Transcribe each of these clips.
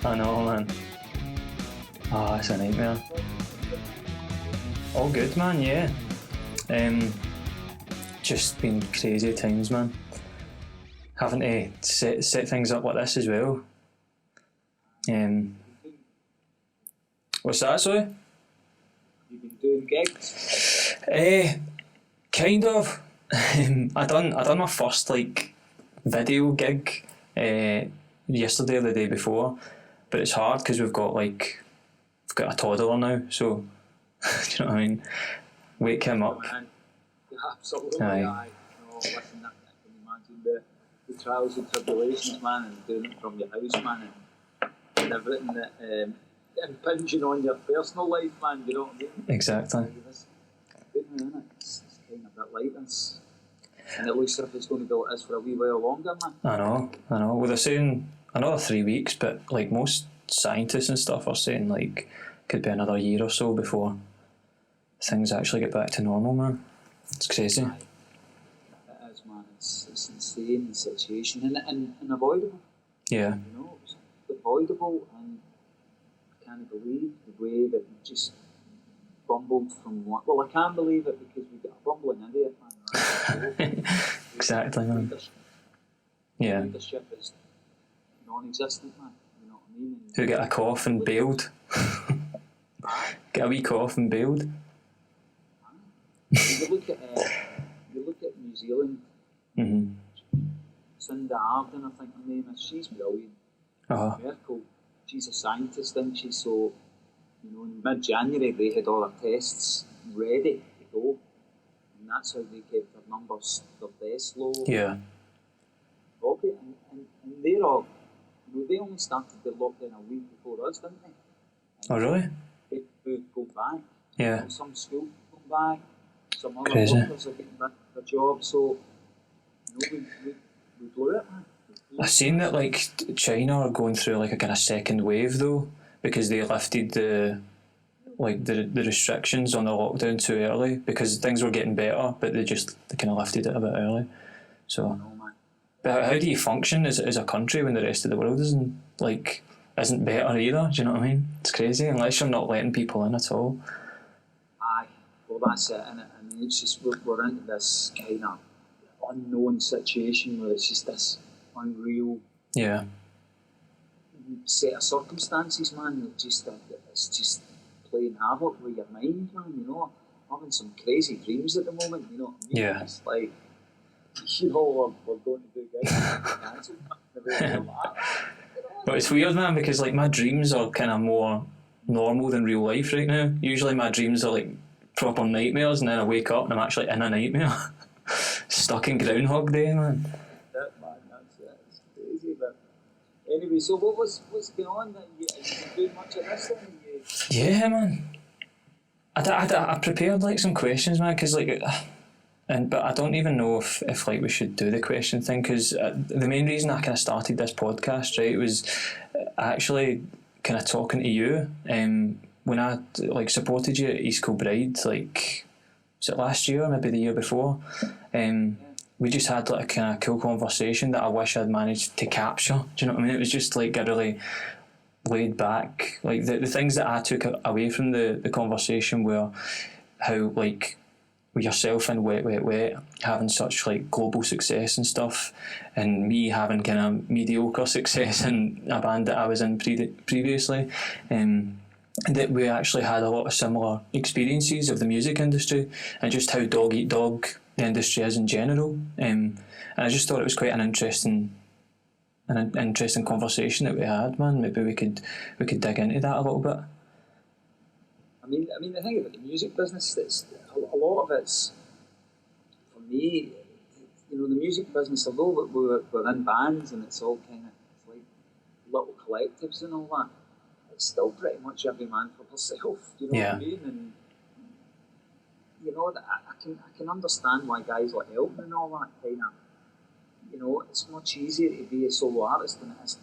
I know, man. Oh, it's a nightmare. All good, man, yeah. Just been crazy times, man. Having to set things up like this as well. What's that, sorry? You've been doing gigs? Kind of. I done my first like video gig yesterday or the day before, but it's hard because we've got a toddler now, so do you know what I mean? Wake him up. Man, absolutely. Aye. No, listen, I can imagine the trials and tribulations, man, and doing it from your house, man, and everything that impinging on your personal life, man. You know what I mean? Exactly. It's kind of a bit like this, and it looks as if it's going to be like this for a wee while longer, man. I know. Well, they're saying another 3 weeks, but like most scientists and stuff are saying like could be another year or so before things actually get back to normal, man. It's crazy. It is, man. It's insane, the situation, and unavoidable. Yeah. You know, it's avoidable, and I can't believe the way that we just bumbled from what. Well, I can't believe it because we got a bumbling idiot, man. Right? Exactly, man. Yeah. Leadership is non-existent, man. You know what I mean? Who get a cough and bailed? Get a wee cough and bailed. You look at New Zealand. Mm-hmm. Cinda Ardern, I think her name is. She's brilliant. Uh-huh. Merkel, she's a scientist, isn't she? So, you know, in mid-January they had all their tests ready to go, and that's how they kept their numbers, their deaths low. Yeah. Okay, and they're all, you know, they only started the lockdown a week before us, didn't they? Oh, really? They go back. Yeah. You know, some schools go back. Some other Crazy. workers are getting back to their jobs. So, you know, we blew it, man. I've seen that like China are going through like a kind of second wave though, because they lifted the restrictions on the lockdown too early because things were getting better, but they kind of lifted it a bit early. So, but how do you function as a country when the rest of the world isn't better either? Do you know what I mean? It's crazy unless you're not letting people in at all. Aye, well that's it, innit? I mean, it's just we're into this kind of unknown situation where it's just this unreal set of circumstances, man. It's just playing havoc with your mind, man. You know, I'm having some crazy dreams at the moment. You know what I mean? Yeah. It's like, you know, we're going to do gigs. But it's weird, man, because like my dreams are kind of more normal than real life right now. Usually my dreams are like proper nightmares, and then I wake up and I'm actually in a nightmare. Stuck in Groundhog Day, man. That, man, that's it. It's crazy, but anyway, so what's going on then? Have you been doing much of this then? Yeah, man. I prepared like some questions, man, because like, but I don't even know if like we should do the question thing, because the main reason I kind of started this podcast, right, was actually kind of talking to you. When I like supported you at East Kilbride, like, was it last year, maybe the year before? We just had like a kind of cool conversation that I wish I'd managed to capture. Do you know what I mean? It was just like a really laid back, like the things that I took away from the conversation were how like with yourself and Wet having such like global success and stuff, and me having kind of mediocre success in a band that I was in previously, that we actually had a lot of similar experiences of the music industry and just how dog eat dog the industry is in general, and I just thought it was quite an interesting conversation that we had, man. Maybe we could dig into that a little bit. I mean, the thing about the music business, it's a lot of it's, for me, you know, the music business, although we're in bands and it's all kind of, it's like little collectives and all that, it's still pretty much every man for himself, you know what I mean? And, you know, I can understand why guys like Elton and all that kind of, you know, it's much easier to be a solo artist than it is to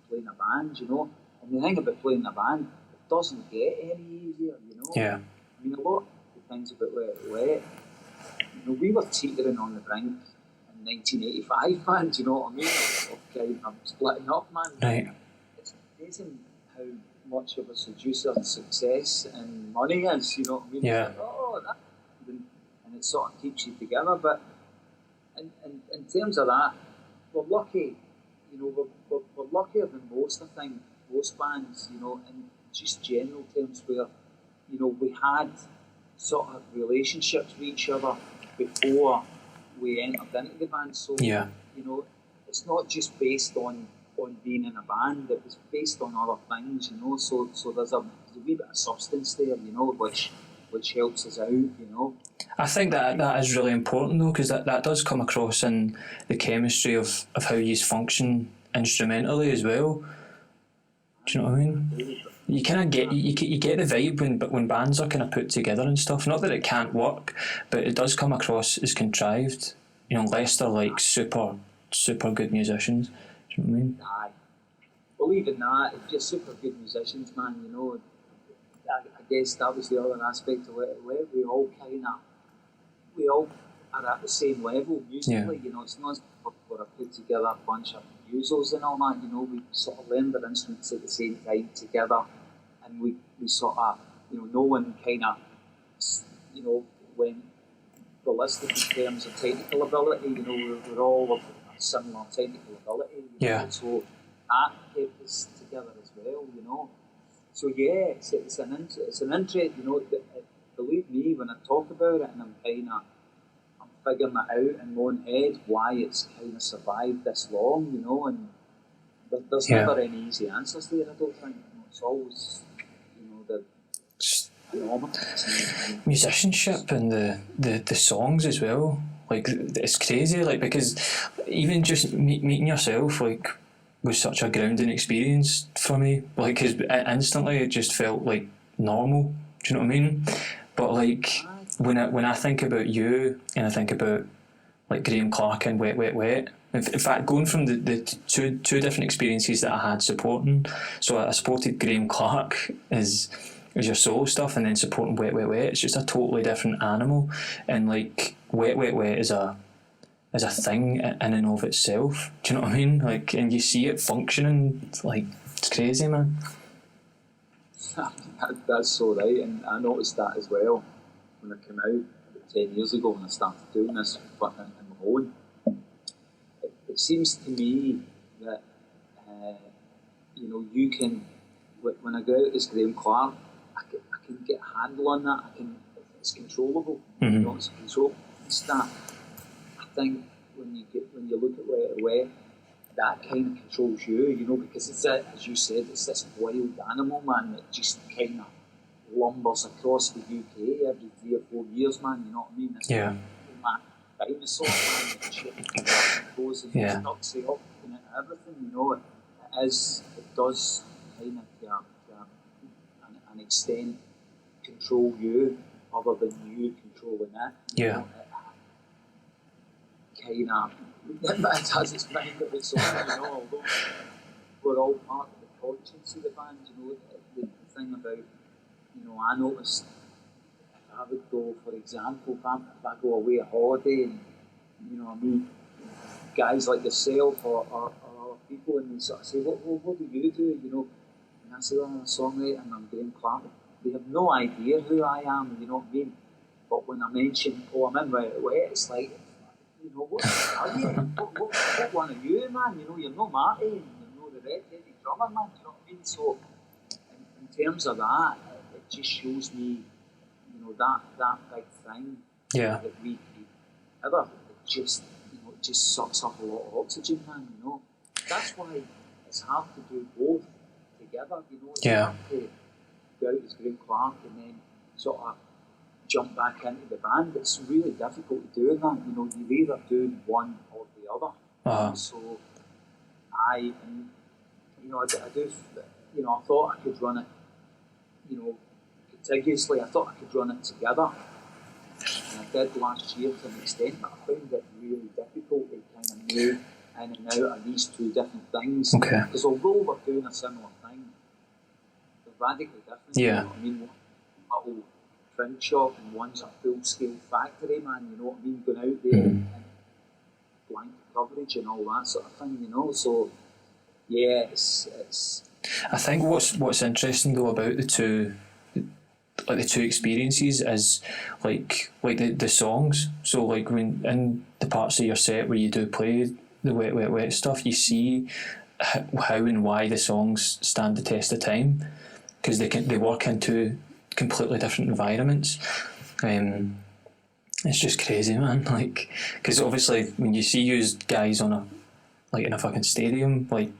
play in a band, you know. And the thing about playing in a band, it doesn't get any easier, you know. Yeah. I mean, a lot of the things about Wet, you know, we were teetering on the brink in 1985, man, do you know what I mean? Of kind of splitting up, man. Right. amazing how much of a seducer success and money is, you know what I mean? Yeah. It's like, oh, that, and it sort of keeps you together. But in terms of that, we're lucky, you know, we're luckier than most, I think, most bands, you know, in just general terms where, you know, we had sort of relationships with each other before we entered into the band. So, Yeah. you know, it's not just based on being in a band, it was based on other things, you know, so there's a wee bit of substance there, you know, which helps us out, you know. I think that is really important though, because that does come across in the chemistry of how you function instrumentally as well. Do you know what I mean? You kind of get you get the vibe when bands are kind of put together and stuff. Not that it can't work, but it does come across as contrived. You know, unless they're like super good musicians. Do you know what I mean? Aye. Believe in that, if you're super good musicians, man, you know, I guess that was the other aspect of it. We all are at the same level musically, you know, it's not we're a put together a bunch of musos and all that, you know, we sort of learned our instruments at the same time together, and we sort of, you know, no one kind of, you know, went ballistic in terms of technical ability, you know, we're all of a similar technical ability, you know, so that kept us together as well, you know. So yeah, it's an interest, you know. Believe me when I talk about it, and I'm figuring it out in my own head why it's kind of survived this long, you know. And there's never any easy answers there. I don't think. You know, it's always, you know, the musicianship and the songs as well. Like it's crazy. Like because even just meeting yourself, like, was such a grounding experience for me. Like, because instantly it just felt like normal. Do you know what I mean? But like when I think about you and I think about like Graeme Clark and Wet Wet Wet. In fact, going from the two different experiences that I had supporting. So I supported Graeme Clark as your solo stuff, and then supporting Wet Wet Wet. It's just a totally different animal. And like Wet Wet Wet is a thing in and of itself. Do you know what I mean? Like, and you see it functioning. Like, it's crazy, man. That's so right, and I noticed that as well when I came out about 10 years ago when I started doing this on my own. It seems to me that you know, you can, when I go out as Graeme Clark, I can get a handle on that. It's controllable. You know, it's controllable. It's that. I think when you look at Wet Wet, that kind of controls you, you know, because it's as you said, it's this wild animal, man, that just kind of lumbers across the UK every 3 or 4 years, man. You know what I mean? It's like dinosaur, man, that shit goes and stucks it up and everything. You know, it does kind of to an extent control you, other than you controlling it. You know, kind of. It has its mind of its own, you know, although we're all part of the conscience of the band, you know. The thing about, you know, I noticed if I would go, for example, if I go away on holiday and, you know, I meet guys like yourself or other people, and they sort of say, what do you do, you know? And I say, well, I'm a songwriter and I'm Graeme Clark. They have no idea who I am, you know what I mean? But when I mention, I'm in Wet Wet, it's like, you know, what are you? What one are you, man? You know, you're no Marty, and you're no the red-headed drummer, man. You know what I mean? So, in terms of that, it just shows me, you know, that big thing that we ever. It just, you know, it just sucks up a lot of oxygen, man. You know, that's why it's hard to do both together. You know, it's hard to go out as Graeme Clark and then sort of jump back into the band. It's really difficult to do that. You know, you're either doing one or the other. So and you know, I do. You know, I thought I could run it, you know, contiguously. I thought I could run it together, and I did last year to an extent, but I found it really difficult to kind of move in and out of these two different things. Because although we're doing a similar thing, they're radically different. You know what I mean? One little print shop and one's a full-scale factory, man. You know what I mean? Going out there and blanket coverage and all that sort of thing. You know, so yeah, it's I think what's interesting though about the two experiences is like the songs. So like when in the parts of your set where you do play the wet wet wet stuff, you see how and why the songs stand the test of time, because they work into completely different environments. It's just crazy, man. Like, because obviously when you see you guys in a fucking stadium, like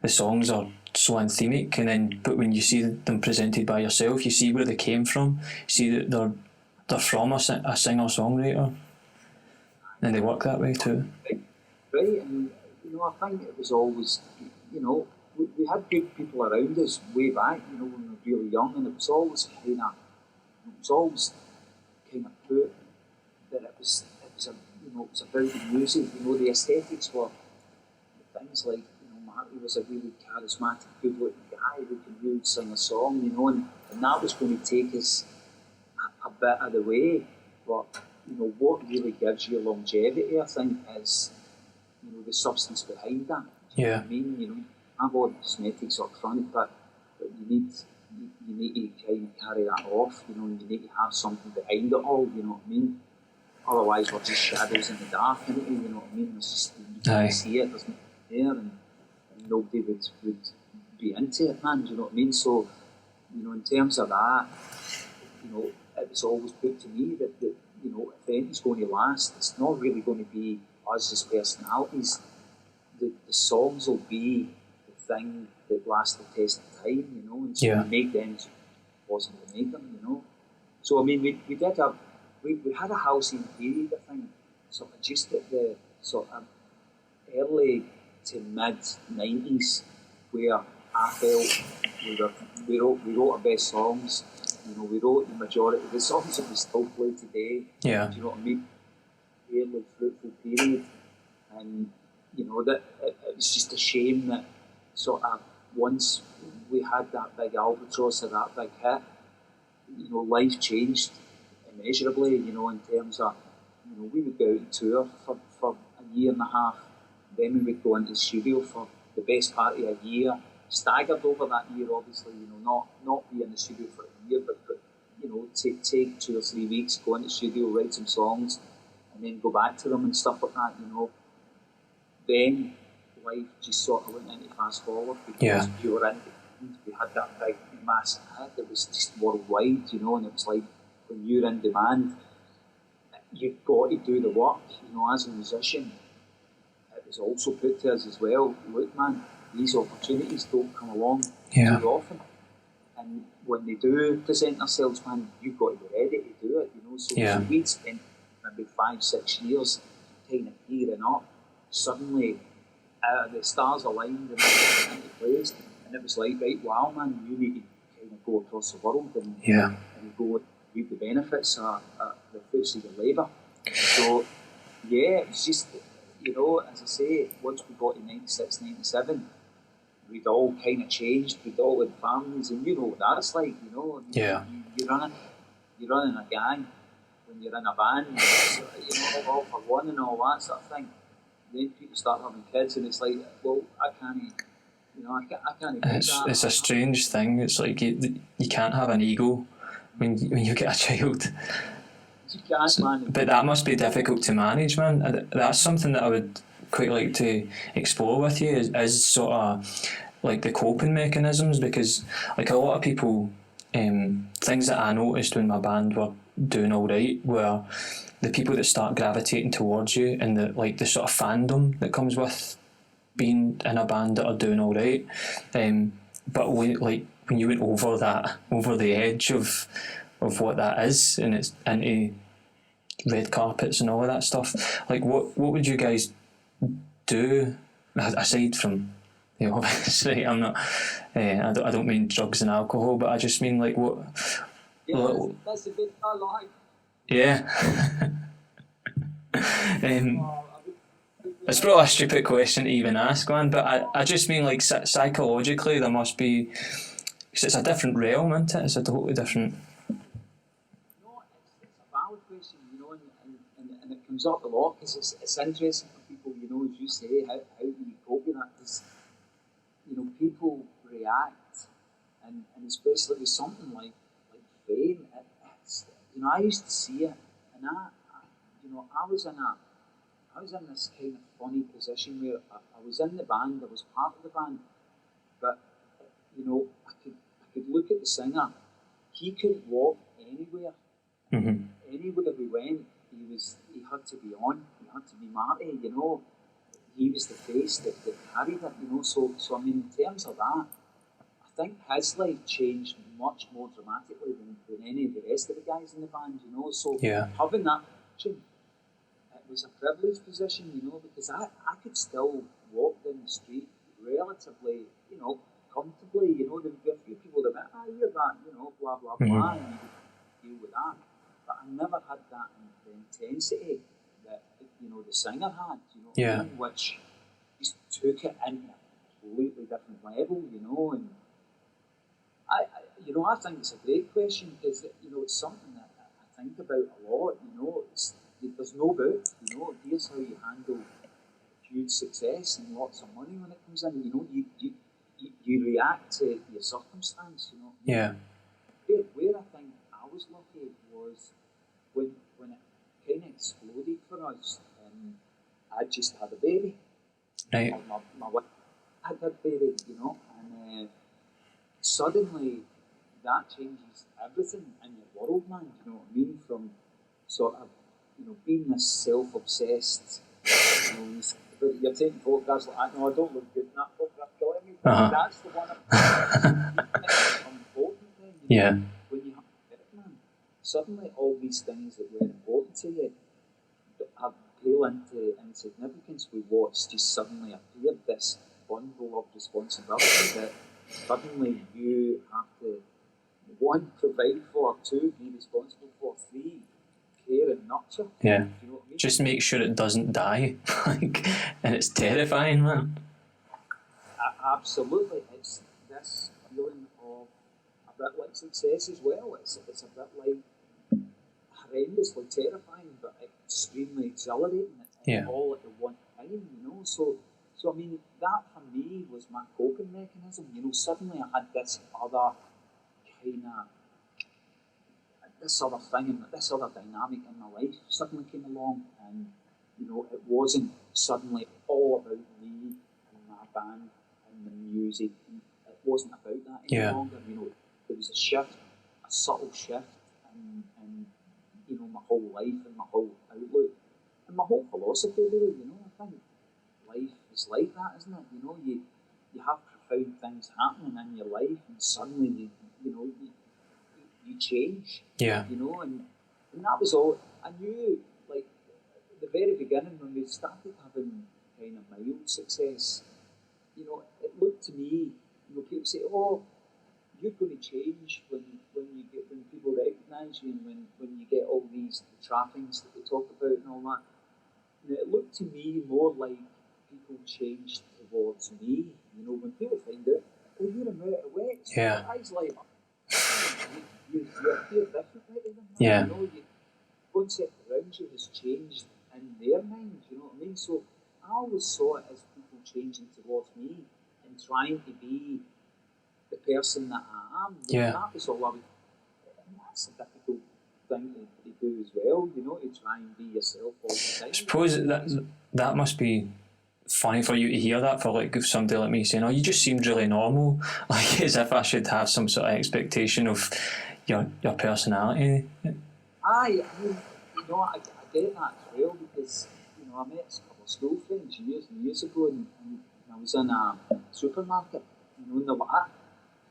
the songs are so anthemic, and then but when you see them presented by yourself, you see where they came from. You see that they're from a singer songwriter, and they work that way too. Right, and I think it was always, we had good people around us way back, when we were really young, and it was always kind of put that it was about the music, the aesthetics were things like, Marty was a really charismatic, good-looking guy who could really sing a song, and that was going to take us a bit of the way. But, what really gives you longevity, I think, is, the substance behind that. Yeah. I mean, have all the cosmetics up front, but you need to kind of carry that off, you need to have something behind it all, you know what I mean? Otherwise, we're just shadows in the dark, you know what I mean? It's just, you can't see it, there's nothing there, and nobody would be into it, man, do you know what I mean? So, in terms of that, it was always put to me that if anything's going to last, it's not really going to be us as personalities. The songs will be the thing that lasts the test of time, and so we make them as possible to make them, So, I mean, we had a halcyon period, I think, sort of just at the sort of early to mid 90s, where I felt we wrote our best songs. We wrote the majority of the songs that we still play today. Yeah. Do you know what I mean? Fairly fruitful period, and that it was just a shame that sort of once we had that big albatross or that big hit, life changed immeasurably. In terms of we would go out and tour for a year and a half. Then we would go into the studio for the best part of a year, staggered over that year, obviously, not be in the studio for a year, but take 2 or 3 weeks, go into the studio, write some songs, and then go back to them and stuff like that, Then life just sort of went into fast forward because we were in, we had that big massive hit that was just worldwide, and it was like when you're in demand, you've got to do the work, as a musician. It was also put to us as well, look man, these opportunities don't come along too often, and when they do present themselves, man, you've got to be ready to do it, so we'd spent maybe 5-6 years kind of gearing up. Suddenly the stars aligned and it went into place, and it was like, right, wow man, you need to kind of go across the world and go reap the benefits of the fruits of your labour. So it was just, as I say, once we got to 96, 97, we'd all kind of changed, we'd all had families, and what that's like, you're running a gang when you're in a band, all for one and all that sort of thing. Then people start having kids, and it's like, well, I can't do that. It's a strange thing. It's like you can't have an ego when you get a child. You can't, man. But that must be difficult to manage, man. That's something that I would quite like to explore with you is sort of like the coping mechanisms, because like a lot of people, things that I noticed when my band were doing all right were the people that start gravitating towards you, and the sort of fandom that comes with being in a band that are doing all right. But when you went over the edge of what that is, and it's into red carpets and all of that stuff, like what would you guys do aside from, obviously I'm not, I don't mean drugs and alcohol, but I just mean like what. Yeah, that's a bit like. Yeah. It's probably a stupid question to even ask, man, but I just mean like psychologically there must be, because it's a different realm, isn't it? It's a totally different. No, it's a valid question, and it comes up a lot because it's interesting for people, as you say, how do you cope with that? Because people react, and especially with something like fame. It's, you know, I used to see it, and you know, I was in this kind of funny position where I was in the band, I was part of the band, but you know, I could look at the singer. He couldn't walk anywhere. Anywhere we went, he had to be on. He had to be Marty. You know, he was the face that carried it. You know, so I mean, in terms of that, I think his life changed much more dramatically than any of the rest of the guys in the band. You know, so having that position, it was a privileged position. You know, because I could still walk down the street relatively, you know, comfortably. You know, there would be a few people that went, you're that, you know, blah blah blah, and you could deal with that. But I never had that intensity that, you know, the singer had, you know, which just took it into a completely different level, you know. And I think it's a great question because, you know, it's something that I think about a lot. You know, there's no book. You know, here's how you handle huge success and lots of money when it comes in. You know, you react to your circumstance. You know. Yeah. Where I think I was lucky was when it kind of exploded for us. I just had a baby. Right. My wife had that baby, you know, and suddenly that changes everything in your world, man. You know what I mean? From sort of, you know, being this self-obsessed, you know, you're taking photographs like, no, I don't look good in that photograph, killing me. That's the one important thing. You know, when you have a kid, man, suddenly all these things that were important to you have pale into insignificance with what's just suddenly appeared, this bundle of responsibility that suddenly you have to, one, provide for, two, be responsible for, three, care and nurture. Yeah. You know what I mean? Just make sure it doesn't die. And it's terrifying, man. Absolutely. It's this feeling of a bit like success as well. It's a bit like horrendously terrifying, but extremely exhilarating. All at the one time, you know. So I mean, that for me was my coping mechanism. You know, suddenly I had this other kind of, this other thing, and this other dynamic in my life suddenly came along, and you know, it wasn't suddenly all about me and my band and the music. It wasn't about that any longer. You know, there was a shift, a subtle shift, in you know, my whole life and my whole outlook and my whole philosophy. Really, you know, I think life is like that, isn't it? You know, you have profound things happening in your life, and suddenly you change. Yeah. You know, and that was all. I knew, like, at the very beginning when we started having kind of mild success, you know, it looked to me, you know, people say, oh, you're going to change when people recognise you, and when you get all these trappings that they talk about and all that. And it looked to me more like people changed towards me. You know, when people find out, oh, you're a mate of Wets. Yeah. I was like, you appear differently to them. Yeah. You know, the concept around you has changed in their mind. You know what I mean? So I always saw it as people changing towards me and trying to be the person that I am. You know, that was all I was. And that's a difficult thing to do as well. You know, to try and be yourself all the time. I suppose that must be funny for you to hear that, for like somebody like me saying, oh, you just seemed really normal, like as if I should have some sort of expectation of your personality. I mean, you know, I get that as well, because, you know, I met a couple of school friends years and years ago, and I was in a supermarket, you know, and they're like,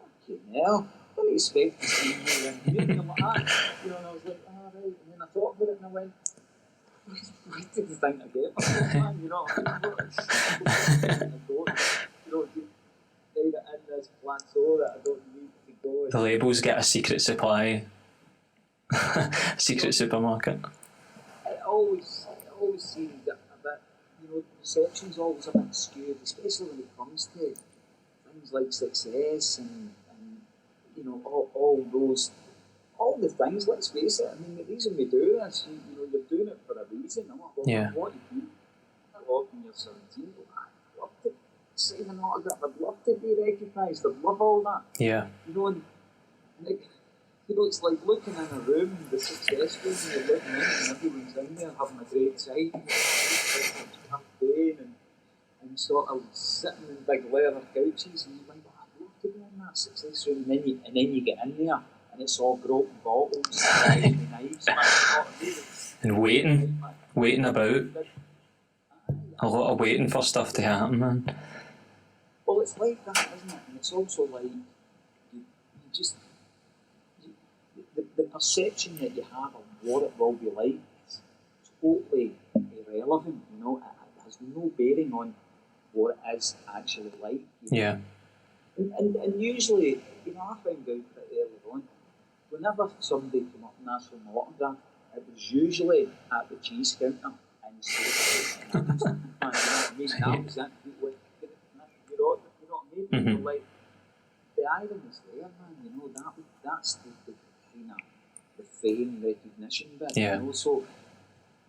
fucking hell, I didn't expect to see me in here, and they're like, you know, and I was like, right, and then I thought about it and I went, what did you think I get myself, man? You know, I mean, you know, in this plateau that I don't need to go. The labels get a secret supply, secret supermarket. It always seems a bit, you know, perception's always a bit skewed, especially when it comes to things like success and you know, all the things. Let's face it. I mean, the reason we do this, you know, you're doing it for a reason. What you do, I love when you're 17. I loved it. sign an autograph. I'd love to be recognised. I'd love all that. Yeah. You know, and it's like looking in a room, the successful, and you're looking in, and everyone's in there having a great time, and sort of sitting in big leather couches, and you're like, oh, I'd love to be in that success room, and then you get in there, and it's all broken bottles, and knives, and waiting about. A lot of waiting for stuff to happen, man. Well, it's like that, isn't it? And it's also like the perception that you have of what it will be like is totally irrelevant. You know, it has no bearing on what it is actually like. Yeah. And usually, you know, I found out pretty early on, whenever somebody came up and asked for an autograph, it was usually at the cheese counter in Soho. You know what I mean? That was it. You know what I mean? Mm-hmm. Like, the irony is there, man. You know, that's the kind of the fame recognition bit. Yeah. You know, so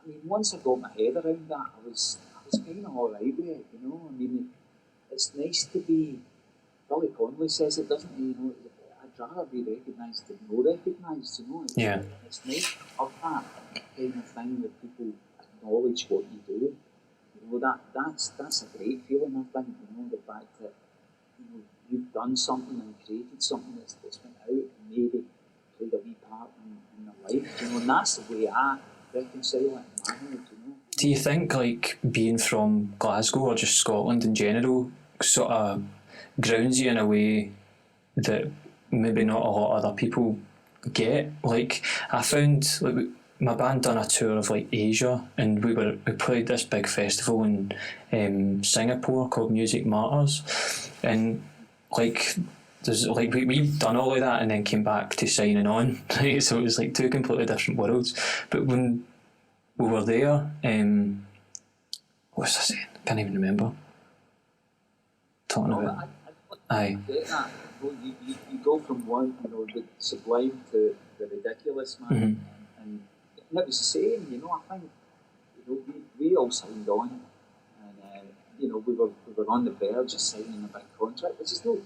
I mean, once I got my head around that, I was kind of all right with it. You know, I mean, it's nice to be. Billy Connolly says it, doesn't he? You know, I'd rather be recognised than no recognised. You know, it's nice to have that kind of thing where people acknowledge what you do. You know, that's a great feeling. I think. You know, the fact that you've done something and created something that's went out and maybe played a wee part in their life, you know, and that's the way I reconcile it in my head, you know. Do you think, like, being from Glasgow or just Scotland in general sort of grounds you in a way that maybe not a lot of other people get? Like, I found, like, my band done a tour of like Asia, and we played this big festival in Singapore called Music Matters, and like there's like we've done all of that and then came back to signing on, right? So it was like two completely different worlds. But when we were there, what's I saying? Can't even remember. Talking about. I get that. You go from one, you know, the sublime to the ridiculous, man. Mm-hmm. And it was the same, you know. I think, you know, we all signed on, and you know, we were on the verge of signing a big contract, which is no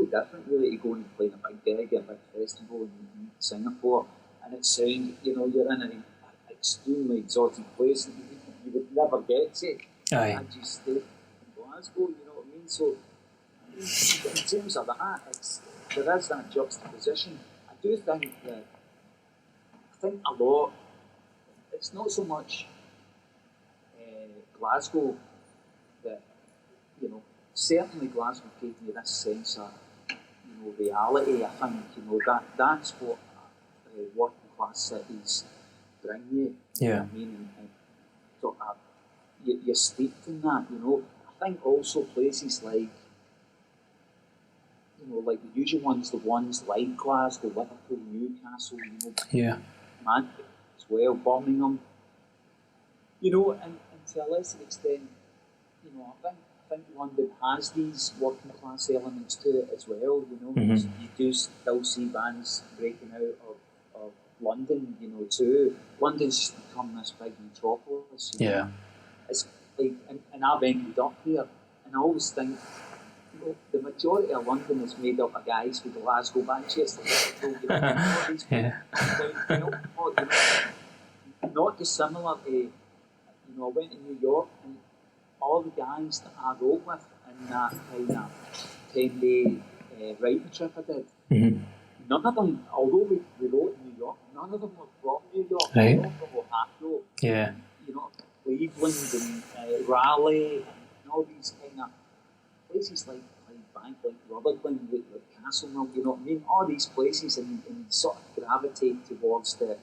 different really to going and playing a big gig at a big festival in Singapore, and it sounds, you know, you're in an extremely exotic place that you would never get to. Aye. And you stay in Glasgow, you know what I mean? So in terms of that, there is that juxtaposition. I do think that a lot. It's not so much Glasgow that, you know, certainly Glasgow gave me this sense of, you know, reality. I think, you know, that's what working class cities bring you. You know what I mean? And sort of, you're steeped in that, you know. I think also places like, you know, like the usual ones, the ones like Glasgow, Liverpool, Newcastle, you know, Manchester as well, Birmingham, you know, and to a lesser extent, you know, I think London has these working class elements to it as well, you know. Mm-hmm. You do still see bands breaking out of London, you know, too. London's just become this big metropolis. You know? It's like, and I've ended up here, and I always think, you know, the majority of London is made up of guys from Glasgow, Manchester, Liverpool, you know, all these people. You know, not dissimilar to, you know, I went to New York and all the guys that I wrote with in that kind of 10-day writing trip I did, none of them, although we wrote in New York, none of them were from New York. Right. All from Ohio, Yeah. you know, Cleveland and Raleigh and all these kind of places like Bank, like Rutherglen, like Castlemilk, you know what I mean? All these places and sort of gravitate towards the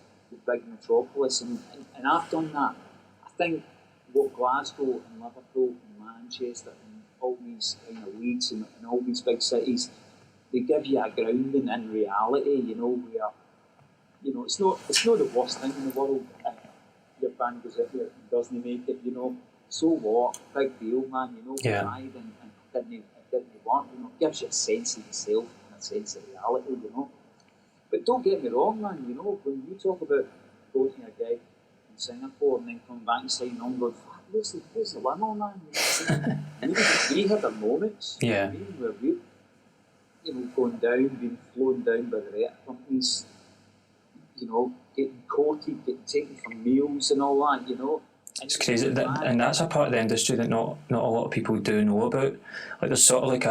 big metropolis, and I've done that. I think what Glasgow and Liverpool and Manchester and all these kind of Leeds and all these big cities, they give you a grounding in reality, you know, where, you know, it's not the worst thing in the world if your band goes out there and doesn't make it, you know. So what? Big deal, man, you know, tried and didn't work, you know, it gives you a sense of yourself and a sense of reality, you know. But don't get me wrong, man, you know, when you talk about going to a gig in Singapore and then coming back and saying, I'm going, fuck, where's the limo, man? We had our moments. Yeah. Where we, going down, being flown down by the rate companies, getting courted, getting taken for meals and all that, It's crazy, and that's a part of the industry that not a lot of people do know about. Like there's sort of like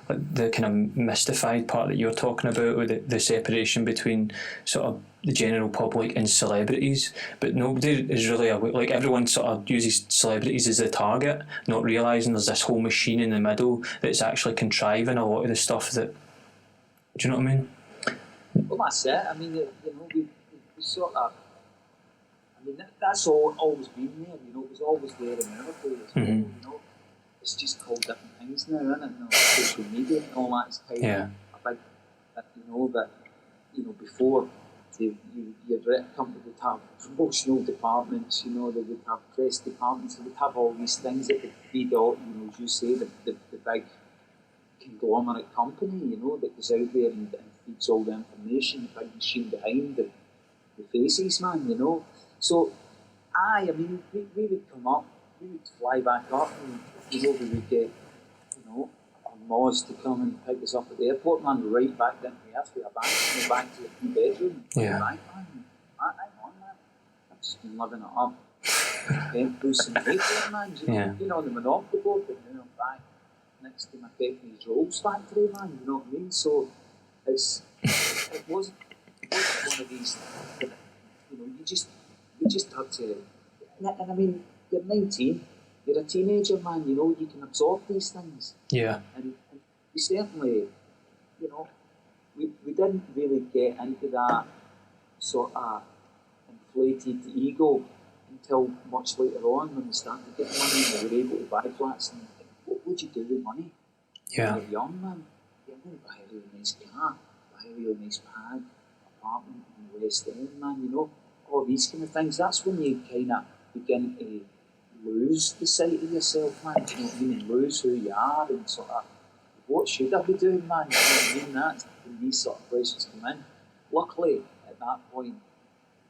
the kind of mystified part that you're talking about, with the separation between sort of the general public and celebrities, but nobody is really aware. Like everyone sort of uses celebrities as the target, not realising there's this whole machine in the middle that's actually contriving a lot of the stuff that. Do you know what I mean? Well, that's it. I mean, we sort of. I mean, that's always been there. It was always there in our day as well. It's just called different things now, isn't it? Social media and all that's kind of a big. But before your direct company would have promotional departments. They would have press departments. They would have all these things that would feed out. As you say, the big conglomerate company, that goes out there and feeds all the information, the big machine behind the faces, man, So, I mean, we would come up, we would fly back up, and, we would get, our Moz to come and pick us up at the airport, man, right back down to the earth with a bag, back to the bedroom. Yeah. Right, man. I'm on, man. I've just been living it up. Spent Bruce and April, man. On the Monopoly board, but now I'm back next to my Pepper's Rolls factory, man. You know what I mean? So it wasn't one of these that, you just had to. And I mean, you're 19, you're a teenager, man. You can absorb these things. Yeah. And we certainly, we didn't really get into that sort of inflated ego until much later on, when we started to get money and we were able to buy flats. And what would you do with money? Yeah. When you're young, man. You're going to buy a really nice car, buy a really nice pad, apartment in the West End, man. All these kind of things. That's when you kind of begin to lose the sight of yourself, man. You know what I mean? And lose who you are, and sort of, what should I be doing, man? You know what I mean? That's when these sort of questions come in. Luckily, at that point,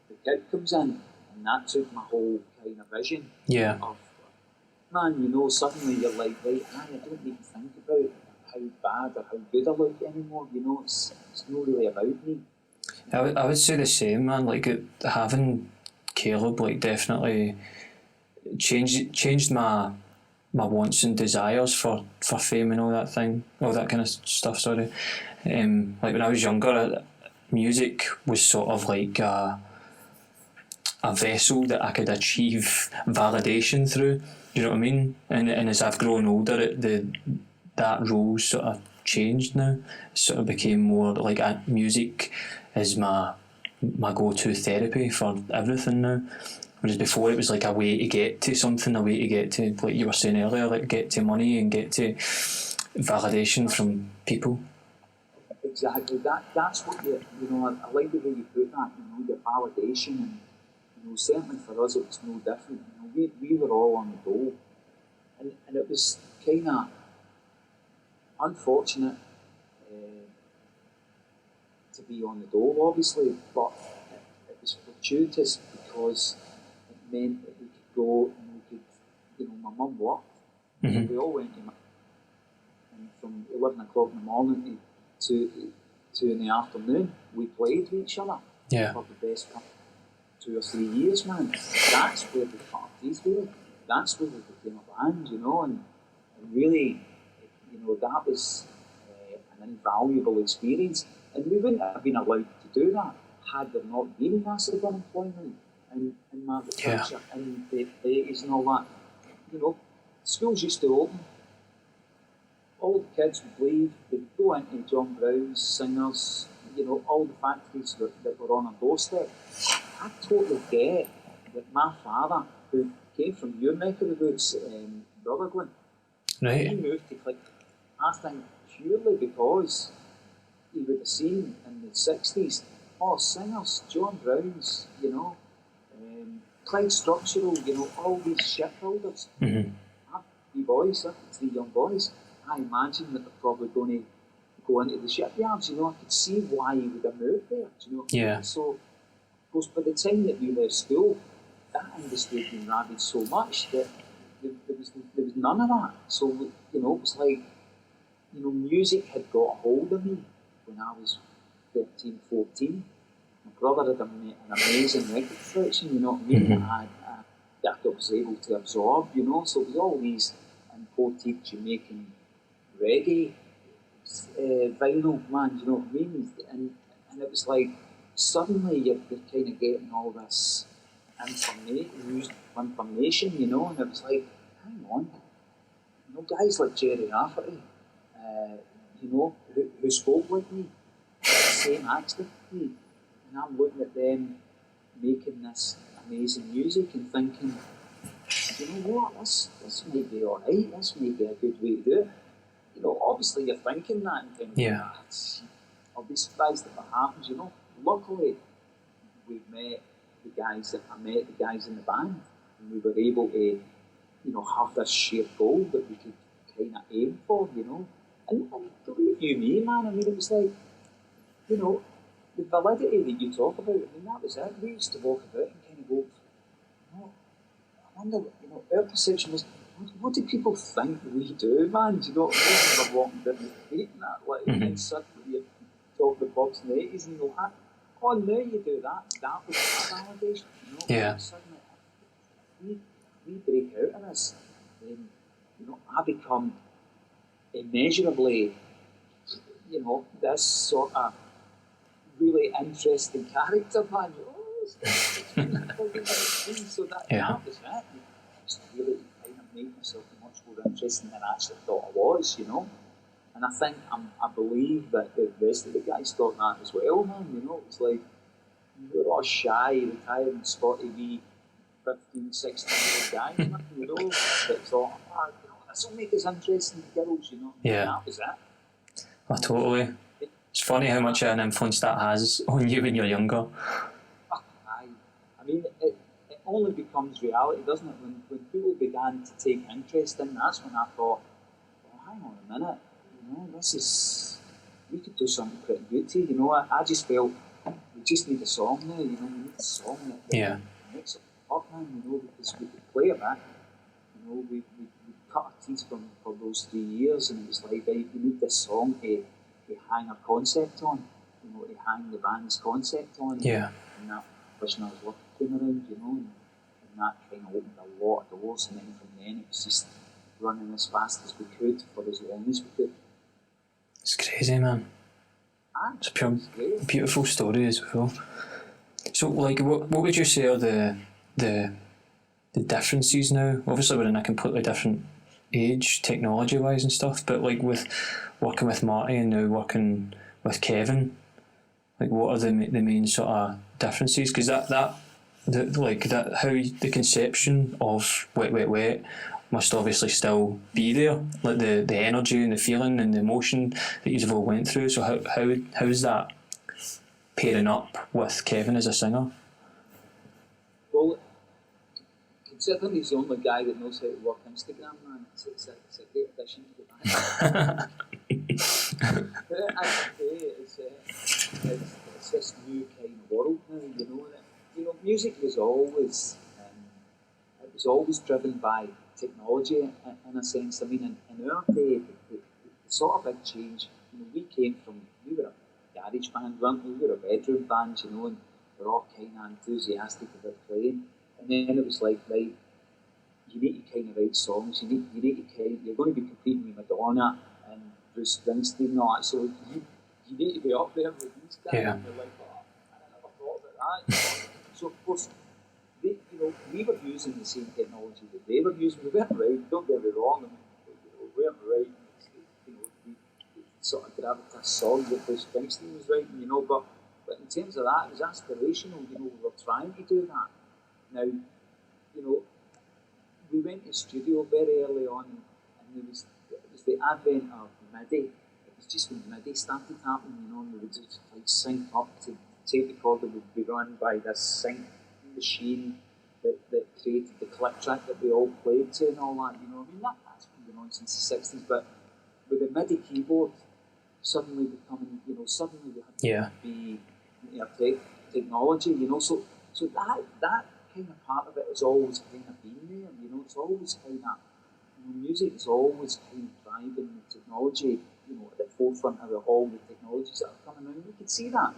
the kid comes in, and that took my whole kind of vision. Yeah. Of, man, suddenly you're like, right, I don't need to think about how bad or how good I look anymore. It's not really about me. I would say the same, man. Like having Caleb, like, definitely changed my wants and desires for fame and all that kind of stuff. Sorry, like when I was younger, music was sort of like a vessel that I could achieve validation through. You know what I mean? And as I've grown older, that role sort of changed now. It sort of became more like music is my go-to therapy for everything now. Whereas before it was like a way to get to something, a way to get to, like you were saying earlier, like get to money and get to validation from people. Exactly. That's what I like the way you put that. Your validation, and certainly for us it was no different. We were all on the dole, and it was kind of unfortunate to be on the dole, obviously, but it was fortuitous because it meant that we could go and we could, my mum worked, we all went to and from 11 o'clock in the morning to 2 in the afternoon, we played with each other for the best part 2 or 3 years, man. That's where we parties, really. That's where we became a band, and really, that was an invaluable experience. And we wouldn't have been allowed to do that had there not been massive unemployment in Margaret Thatcher in the 80s and all that. Schools used to open. All the kids would leave. They'd go into John Brown's, Singers, all the factories that were on our doorstep. I totally get that my father, who came from your neck of the woods, Rutherglen, he moved to Click, I think, purely because he would have seen in the 60s, Singers, John Brown's, Clyde Structural, all these shipbuilders. Mm-hmm. I have 3 boys, I have 3 young boys. I imagine that they're probably going to go into the shipyards. I could see why he would have moved there. Yeah. So, of course, by the time that we left school, that industry had been ravaged so much that there was none of that. So, it was like, music had got a hold of me when I was 13, 14. My brother had an amazing record collection, you know what I mean, that I was able to absorb, so it was all these imported Jamaican reggae vinyl, man, you know what I mean? And it was like, suddenly you're kind of getting all this information, and it was like, hang on, guys like Jerry Rafferty, who spoke like me, the same accent with me, and I'm looking at them making this amazing music and thinking, you know what, this might be alright, this might be a good way to do it. Obviously you're thinking that and thinking, I'll be surprised if it happens, Luckily, I met the guys in the band, and we were able to, have this shared goal that we could kind of aim for, And believe you me, man, I mean, it was like, the validity that you talk about, I mean, that was it. We used to walk about and kind of go, I wonder, our perception was, what do people think we do, man? Do you know what I mean? We're walking down the street and that, like, and suddenly you talk the Bobs in the 80s and you go, oh, now you do that. That was validation, Suddenly, we break out of this. I become immeasurably, this sort of really interesting character, man. So that was it. I just really kind of made myself much more interesting than I actually thought I was, And I think, I believe that the rest of the guys thought that as well, man. It was like, we were all shy, retiring, spotty, wee 15, 16-year-old guys, man, that thought, this will make us interesting to girls, Yeah. And that was it. Oh, totally. It's funny how much an influence that has on you when you're younger. I mean, it only becomes reality, doesn't it? When people began to take interest in, that's when I thought, hang on a minute, we could do something pretty good here, I just felt, we just need a song now, we need a song that makes it up, man, because we could play it back, we cut our teeth for those 3 years, and it was like, right, we need this song to hang a concept on, to hang the band's concept on, and that listeners work came around, and that kind of opened a lot of doors, and then from then it was just running as fast as we could for as long as we could. It's crazy, man. It's a pure, beautiful story as well. So, like, what would you say are the differences now? Obviously, we're in a completely different age, technology-wise and stuff, but like with working with Marty and now working with Kevin, like what are the main sort of differences? Because how the conception of Wet Wet Wet must obviously still be there, like the energy and the feeling and the emotion that you've all went through. So how's that pairing up with Kevin as a singer? Well, considering he's the only guy that knows how to work Instagram, man, it's a great addition to the band. But it's this new kind of world now, music was always driven by technology in a sense. I mean, in our day, the sort of big change, we were a garage band, weren't we? We were a bedroom band, and we're all kind of enthusiastic about playing. And then it was like, right, you need to kind of write songs, you're going to be competing with Madonna and Bruce Springsteen and all that, so you need to be up there with these guys. Yeah. And they're like, I never thought about that. So of course, we were using the same technology that they were using. We weren't right, don't get me wrong, we weren't right. We sort of gravitas songs that Bruce Springsteen was writing, but in terms of that, it was aspirational, we were trying to do that. Now, we went to the studio very early on, and it was the advent of MIDI. It was just when MIDI started happening, and we would just like sync up to tape recorder would be run by this sync machine that created the click track that we all played to and all that, I mean, that's been going on since the 60s, but with the MIDI keyboard suddenly becoming, suddenly we had to be technology, so that kind of part of it has always kind of been there. You know, it's always kind of, music is always kind of driving the technology, at the forefront of all the technologies that are coming out. You can see that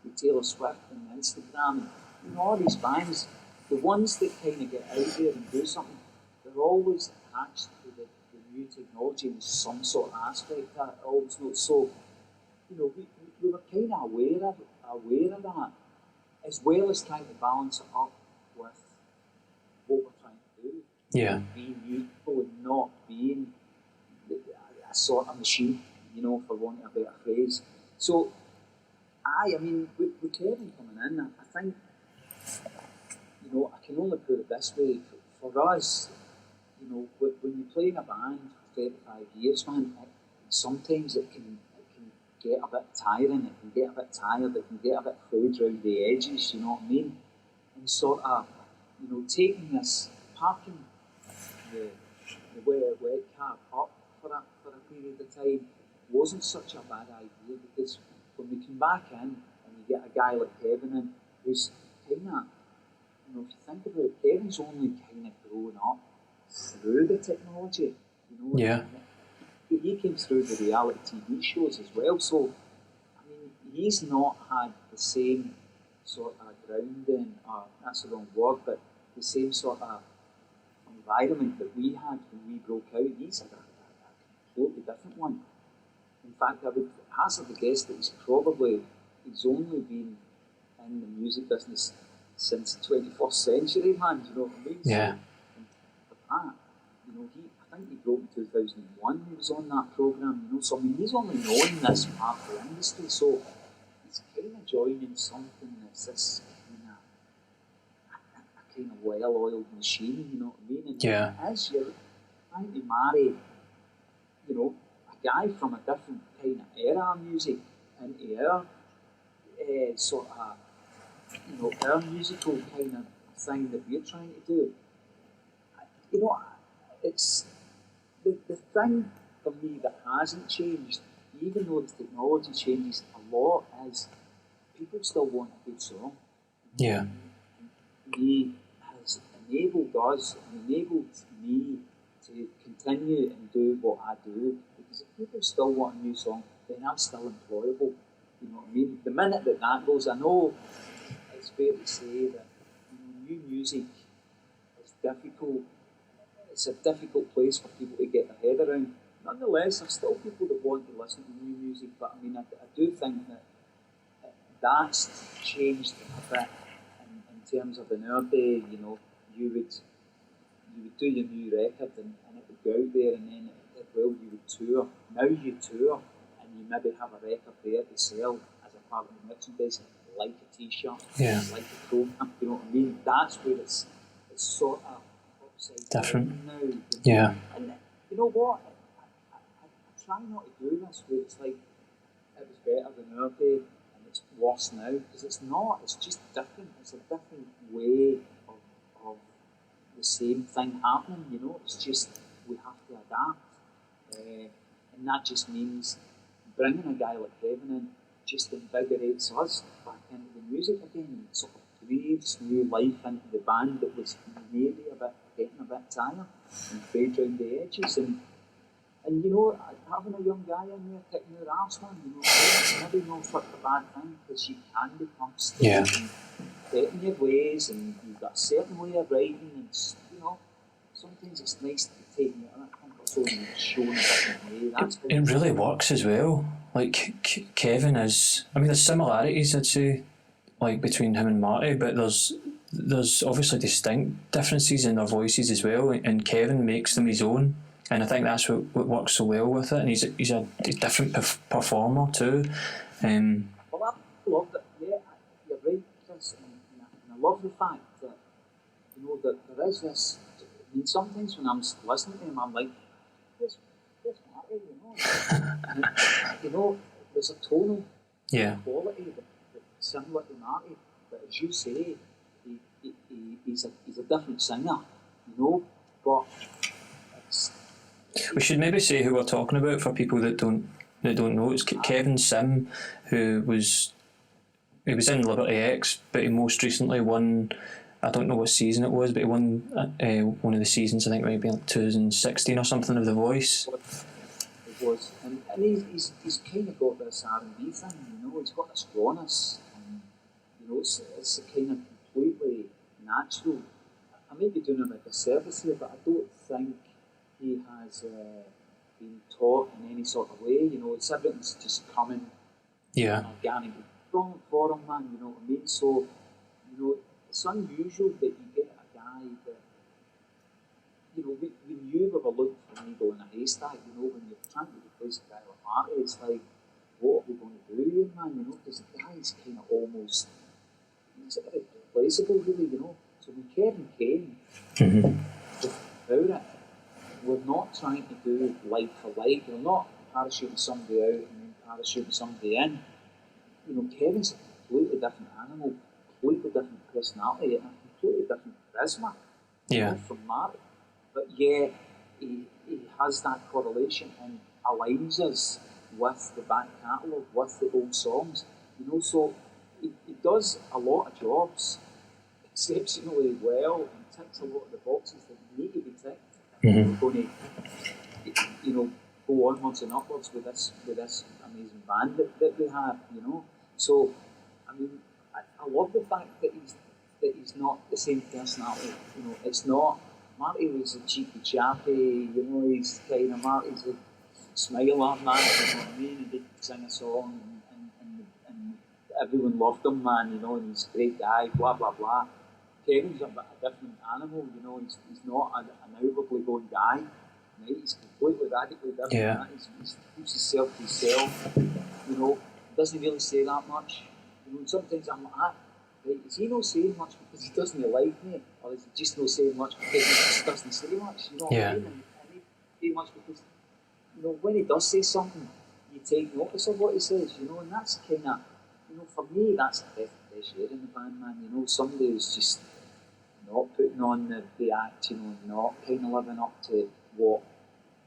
with Taylor Swift and Instagram and all these bands. The ones that kind of get out there and do something, they're always attached to the new technology in some sort of aspect. That always knows. So, we were kind of aware of that, as well as trying to balance it up with what we're trying to do. Yeah. Being youthful and not being a sort of machine, for wanting a better phrase. So, with Kevin coming in, I think, I can only put it this way. For us, when you play in a band for 35 years, man, sometimes it can get a bit tiring, it can get a bit tired, it can get a bit frayed around the edges, you know what I mean? And sort of, taking this, parking the wet car up for a period of time wasn't such a bad idea, because when we come back in and you get a guy like Kevin in, who's kind of, if you think about it, Kevin's only kind of grown up through the technology, Yeah. He came through the reality TV shows as well, so he's not had the same sort of grounding, or that's the wrong word, but the same sort of environment that we had when we broke out. He's had a completely different one. In fact, I would hazard the guess that he's only been in the music business since the 21st century, man, do you know what I mean? Yeah. So, for that, I think he broke in 2001, he was on that programme, so he's only known this part of the industry, so he's kind of joining something that's this kind of well-oiled machine, you know what I mean? And Yeah. as you're trying to marry, a guy from a different kind of era of music into our sort of, our musical kind of thing that we're trying to do, it's the thing for me that hasn't changed, even though the technology changes a lot, is people still want a good song. Yeah. He has enabled us and enabled me to continue and do what I do, because if people still want a new song, then I'm still employable. You know what I mean? The minute that goes, I know it's fair to say that new music is difficult. It's a difficult place for people to get their head around. Nonetheless, there's still people that want to listen to new music, but I do think that that's changed a bit in terms of in our day. You would do your new record and it would go out there, and then you would tour. Now you tour and you maybe have a record there to sell as a part of the merchandise, like a t-shirt, Yeah. like a program. You know what I mean? That's where it's sort of upside Different. down now. Yeah. And you know what? I try not to do this where it's like it was better than our day and it's worse now, because it's not. It's just different. It's a different way of the same thing happening. It's just we have to adapt, and that just means bringing a guy like Kevin in just invigorates us back into the music again, and sort of breathes new life into the band that was maybe getting a bit tired and frayed around the edges. And having a young guy in there kicking your arse, man, it's maybe not such a bad thing, because you can become stiff and get in your ways, and you've got a certain way of writing, and sometimes it's nice to take me out of that comfort zone and show in a different way. It really works as well. Like Kevin is, there's similarities, I'd say, like between him and Marty, but there's obviously distinct differences in their voices as well, and Kevin makes them his own, and I think that's what works so well with it. And he's a different performer too. Well, I love that. Yeah, you're right, Chris, and I love the fact that that there is this. Sometimes when I'm listening to him, I'm like, "Where's Marty?" There's a tonal quality that's similar to Marty, but as you say, he's a different singer, but it's... We should maybe say who we're talking about for people that don't know. It's Kevin Simm, who was in Liberty X, but he most recently won I don't know what season it was, but he won one of the seasons, I think maybe like 2016 or something, of The Voice. It was, and he's kind of got this R&B thing, you know. He's got this rawness, and you know, it's kind of completely natural. I may be doing him a disservice here, but I don't think he has been taught in any sort of way. You know, it's everything's just coming organically for him, man. You know what I mean? So, you know, it's unusual that you get a guy that, you know, we knew we were looking for a needle in a haystack. You know, when you're trying to replace a guy like Marty, it's like, what are we going to do here, man? You know, because the guy's kind of almost, he's irreplaceable, really. You know. So when Kevin came, without it, we're not trying to do like for like. We're not parachuting somebody out and then parachuting somebody in. You know, Kevin's a completely different animal, completely different personality, and a completely different charisma from Mark. But yeah, he has that correlation and aligns us with the back catalogue, with the old songs. You know, so he does a lot of jobs exceptionally well and ticks a lot of the boxes that need to be ticked. We're going to, you know, go onwards and upwards with this amazing band that we have, you know. So, I mean, I love the fact that he's not the same personality. You know, it's not. Marty was a cheeky chappy, you know. He's kind of Marty's a smiler man. You know what I mean? And he'd sing a song, and everyone loved him, man. You know, and he's a great guy. Blah blah blah. Kevin's a different animal, you know. He's not an outwardly going guy. Right? He's completely radically different. Yeah. He keeps himself to himself. You know, doesn't really say that much. You know, sometimes I'm like, right, is he not saying much because he doesn't like me, or is he just not saying much because he just doesn't say much? You know what I mean? And he say much because, you know, when he does say something, you take notice of what he says. You know, and that's kind of, you know, for me, that's a breath of fresh air in the band, man. You know, somebody who's just not putting on the act, you know, not kind of living up to what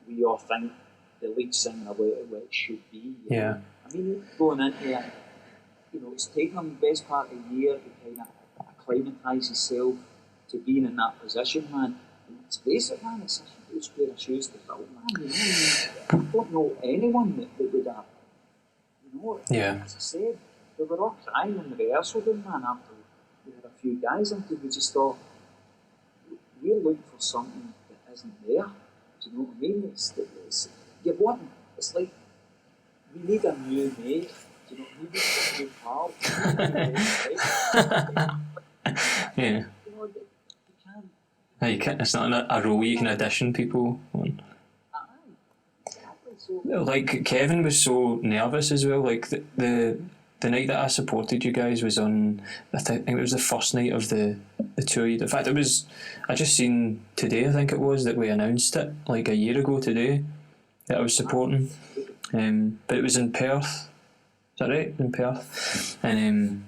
we all think the lead singer about what it should be. You know? I mean, going into it, you know, it's taken him the best part of a year to kind of acclimatise himself to being in that position, man. And let's face it, man, it's a huge pair of shoes to fill, man. You know, I don't know anyone that would have, you know, as I said, we were all crying in the rehearsal room, man, after we had a few guys into it. We just thought, we're looking for something that isn't there. Do you know what I mean? You're wanting, it's like, we need a new mate. Do you know what I mean? We need a new pal. Yeah. You know, you can't. It's not a role you can audition people on. Exactly. So, like, Kevin was so nervous as well. Like, the night that I supported you guys was on, I think it was the first night of the tour. In fact, it was, I just seen today, I think it was, that we announced it like a year ago today, that I was supporting. But it was in Perth. Is that right? In Perth. And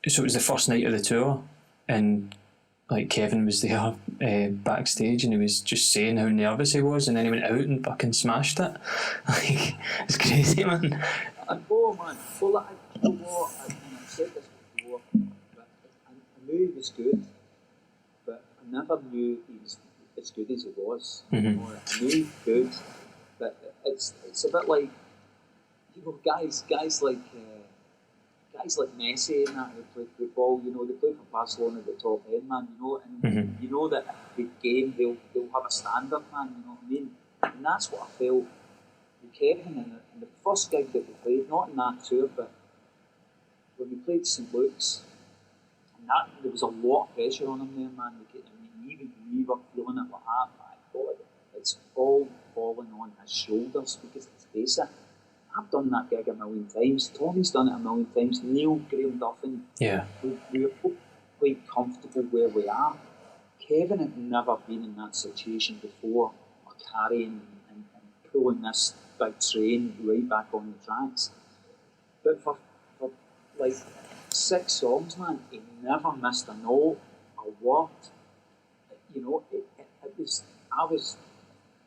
so it was the first night of the tour, and like Kevin was there backstage, and he was just saying how nervous he was, and then he went out and fucking smashed it. Like, it's crazy, man. Oh man, well, you know what, I've said this before, but I knew he was good, but I never knew he was as good as he was. You know, I knew he was good, but it's a bit like, you know, guys like Messi and that, who play football, you know, they play for Barcelona at the top end, man, you know, and you know that the game, they'll have a standard, man, you know what I mean? And that's what I felt with Kevin in the first gig that we played, not in that tour, but when we played St Luke's, and that, there was a lot of pressure on him there, man. Even we were feeling it like that, my God, it's all falling on his shoulders, because let's face it, I've done that gig a million times, Tommy's done it a million times, Neil, Graham Duffin, we're both quite comfortable where we are. Kevin had never been in that situation before, or carrying and pulling this big train right back on the tracks. But for like 6 songs, man, he never missed a note, a word. You know, I was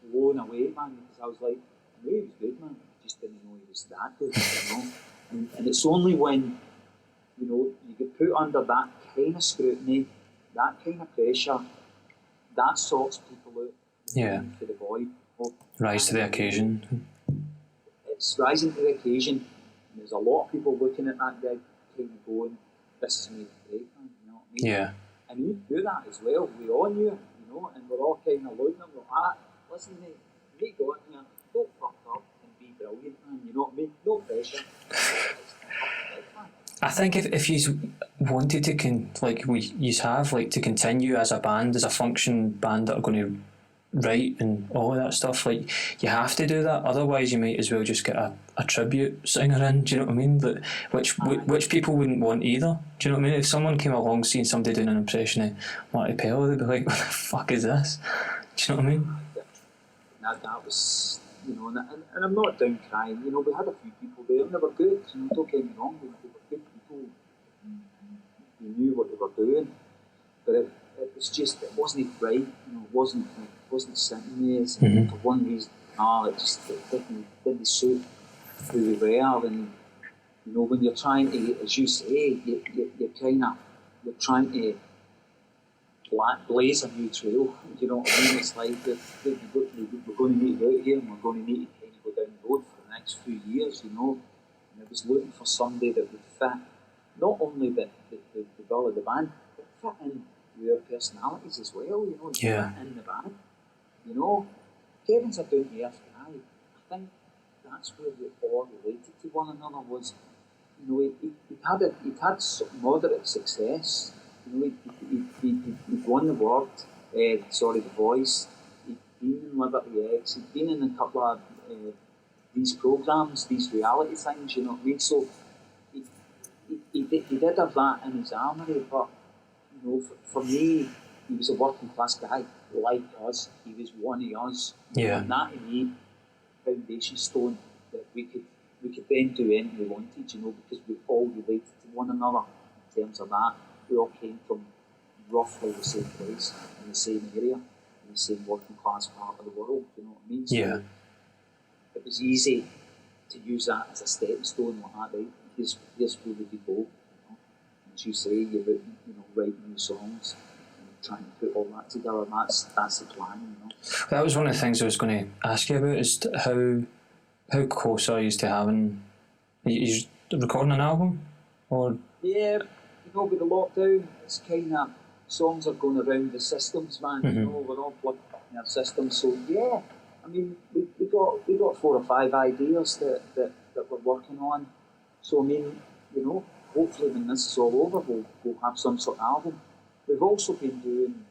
blown away, man, because I was like, I knew he was good, man. I just didn't know he was that good, you know. And it's only when, you know, you get put under that kind of scrutiny, that kind of pressure, that sorts people out. Yeah. For the boy. Rise to the occasion. It's rising to the occasion. There's a lot of people looking at that gig, kind of going, "This is made great, man." You know what I mean? Yeah. And we knew that as well. We all knew it, you know, and we're all kind of looking at them. Listen, mate, you go in here, don't fuck up and be brilliant, man. You know what I mean? No pressure. I think if you wanted to to continue as a band, as a function band that are going to write and all of that stuff, like, you have to do that. Otherwise, you might as well just get a tribute singer in. Do you know what I mean? But which people wouldn't want either. Do you know what I mean? If someone came along seeing somebody doing an impression of Marty Pell, they'd be like, "What the fuck is this?" Do you know what I mean? That was, you know, and I'm not down crying. You know, we had a few people there, and they were good. You know, don't get me wrong, they were good people. They knew what they were doing, but it was just, it wasn't right. You know, it wasn't sitting there. For one reason, it didn't suit who we were. And you know, when you're trying to, as you say, you're trying to blaze a new trail. You know what I mean? It's like we're going to need to go out here, and we're going to need to kind of go down the road for the next few years. You know, and I was looking for somebody that would fit not only the bill of the band, but fit in with our personalities as well. You know, fit in the band. You know, Kevin's a down to earth guy. I think that's where we all related to one another. Was, you know, he'd had moderate success. You know, he'd won the The Voice. He'd been in Liberty X. He'd been in a couple of these programs, these reality things. You know what I mean? So he did have that in his armoury, but you know, for me, he was a working class guy like us. He was one of us. Yeah. And that, to me, foundation stone that we could then do anything we wanted. You know, because we all related to one another in terms of that. We all came from roughly the same place, in the same area, in the same working class part of the world, you know what I mean? So it was easy to use that as a stepping stone, like that, right? Here's where we could go. You know? As you say, you're writing new songs and trying to put all that together, and that's the plan, you know. That was one of the things I was going to ask you about, is how close are you to having... Are you recording an album? Or... Yeah, you know, with the lockdown, it's kind of, songs are going around the systems, man. You know, we're all plugged in our systems. So yeah, I mean, we got 4 or 5 ideas that we're working on. So I mean, you know, hopefully when this is all over, we'll have some sort of album. We've also been doing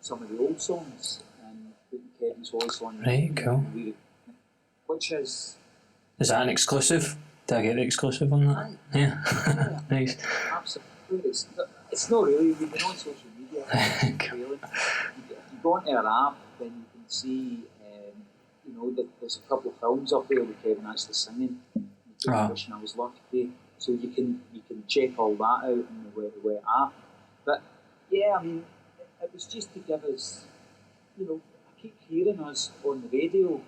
some of the old songs and putting Kevin's voice on. Right, cool. Which is... Is that an exclusive? Did I get the exclusive on that? Right. Yeah. Nice. Absolutely. It's not really. We've been on social media. Really. If you go onto our app, then you can see, you know, that there's a couple of films up there with Kevin actually singing. Which I was lucky. So you can check all that out in the way app. But yeah, I mean, it was just to give us, you know, I keep hearing us on the radio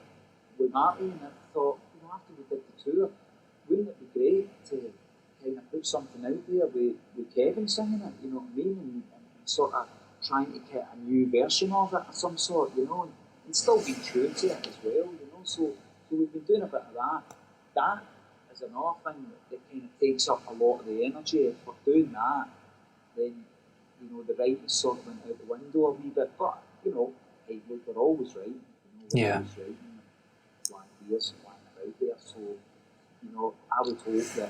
with Marty, and I thought, you know, after we did the tour, wouldn't it be great to kind of put something out there with Kevin singing it, you know what I mean, and sort of trying to get a new version of it of some sort, you know, and still be true to it as well, you know. So we've been doing a bit of that. That is another thing that kind of takes up a lot of the energy. If we're doing that, then, you know, the writing sort of went out the window a wee bit. But, you know, hey, look, we're always writing. You know, we're always writing. One ideas lying about there. So, you know, I would hope that,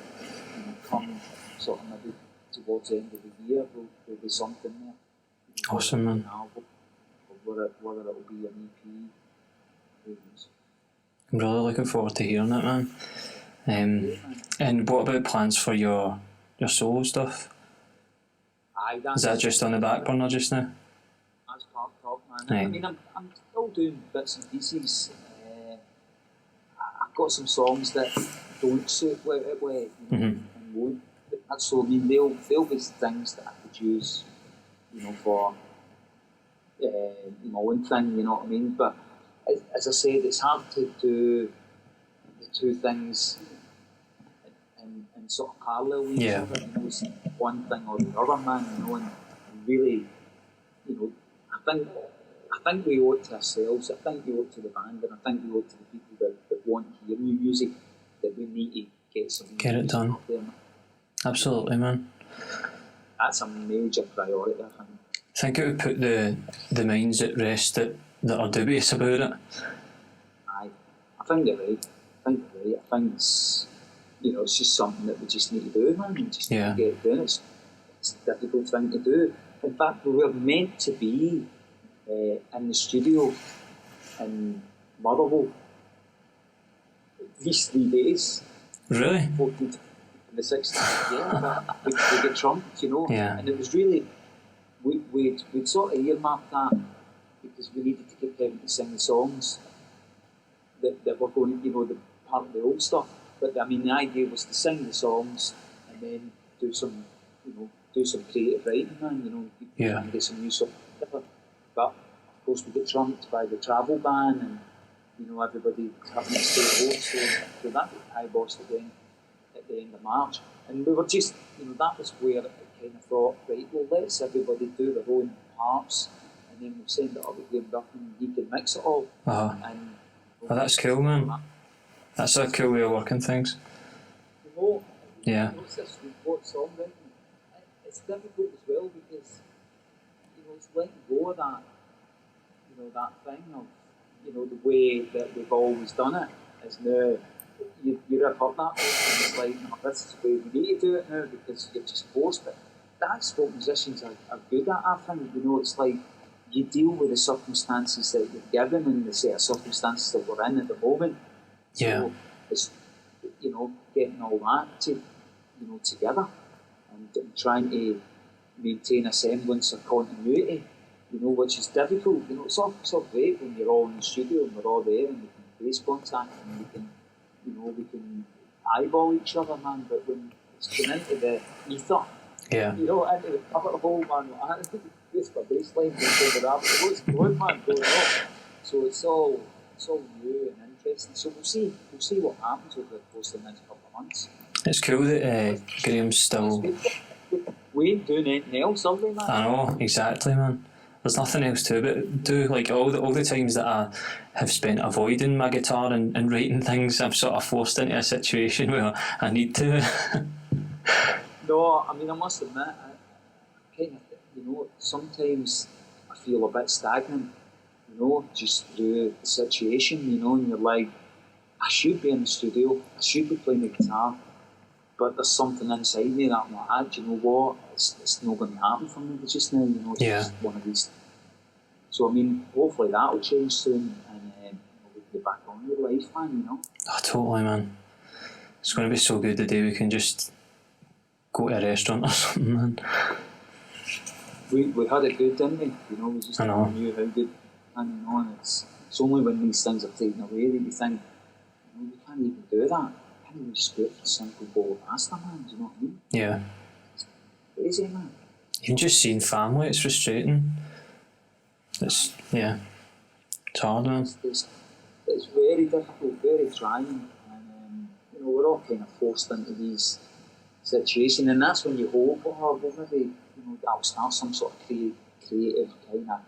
you know, come sort of maybe towards the end of the year, there'll be something there. You know, awesome, man. An album, or whether it'll be an EP. Who knows? I'm really looking forward to hearing it, man. And what about plans for your solo stuff? Is that just on the back burner just now? That's part top, man. Right. I mean, I'm still doing bits and pieces. I've got some songs that don't suit it well, you know, and won't. That's so. I mean, they'll be things that I could use, you know, for my own thing. You know what I mean? But as I said, it's hard to do the two things in sort of parallel with each other. You know, it's one thing or the other, man. You know, and really, I think we owe it to ourselves, I think we owe it to the band, and I think we owe it to the people that want to hear new music, that we need to get some Get it done. up there. Absolutely, man. That's a major priority, I think. I think it would put the minds at rest that are dubious about it. Aye, I think you're right. I think it's, it's just something that we just need to do, man. We just need to get it done. It's a difficult thing to do. In fact, we were meant to be in the studio in Motherwell these 3 days. Really? 14th and the 16th, yeah. But we get trumped, Yeah. And it was really, we'd sort of earmarked that because we needed to get Kevin to sing the songs that were going, the part of the old stuff. But I mean, the idea was to sing the songs and then do some creative writing, man. And get some new stuff. But of course, we get trumped by the travel ban, and everybody having to stay home. So that got high-bossed again at the end of March, and we were just, that was where I kind of thought, right, well, let's everybody do their own parts, and then we'll send it up to Graeme Clark and he can mix it all. And well, that's cool, man. That's a cool way of working things. Yeah. What's this report songwriting? It's difficult as well because it's letting go of that, that thing of the way that we've always done it is now you rip up that place and it's like, no, this is the way we need to do it now because you're just forced. But that's what musicians are good at, I think. It's like you deal with the circumstances that you're given and the set of circumstances that we're in at the moment. Yeah. So it's getting all that together and trying to maintain a semblance of continuity, which is difficult. It's all great when you're all in the studio and we're all there and we can face contact and we can eyeball each other, man. But when it's come into the ether, into the cover hole, man, this for baseline, what's going, man, going on? So it's all new and interesting. So we'll see what happens over the course of the next couple of months. It's cool that Graeme's still. We ain't doing anything else, are we, man? I know, exactly, man. There's nothing else to but do. Like all the times that I have spent avoiding my guitar and writing things, I'm sort of forced into a situation where I need to. No, I mean, I must admit, I kind of, sometimes I feel a bit stagnant, just through the situation, and you're like, I should be in the studio, I should be playing the guitar, but there's something inside me that I'm like, do you know what, it's not going to happen for me just now, it's just one of these. So, I mean, hopefully that'll change soon, and we can get back on with life, man, Oh, totally, man. It's going to be so good the day we can just go to a restaurant or something, man. We had it good, didn't we? We just knew how good, and it's only when these things are taken away that you think, we can't even do that. Can't even just go for a simple bowl of pasta, man. Do you know what I mean? Yeah. It's crazy, man. Even just seeing family, it's frustrating. It's hard, man. It's very difficult, very trying, and we're all kind of forced into these situations, and that's when you hope, well, maybe that'll start some sort of creative kind of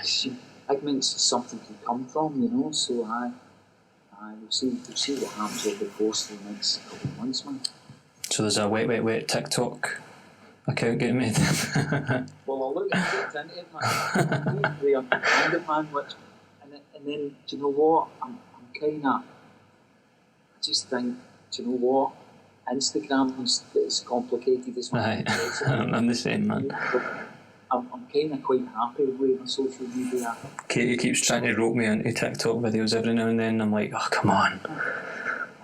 segments something can come from, so we'll see what happens over the course of the next couple of months, man. So there's a wet TikTok account getting made. Well, I'll look into it, man. They understand it, man, and then, do you know what? I'm kind of, I just think, do you know what? Instagram is complicated as well. Right. I'm the same, man. I'm kind of quite happy with my social media. Katie keeps trying to rope me into TikTok videos every now and then. I'm like, oh, come on.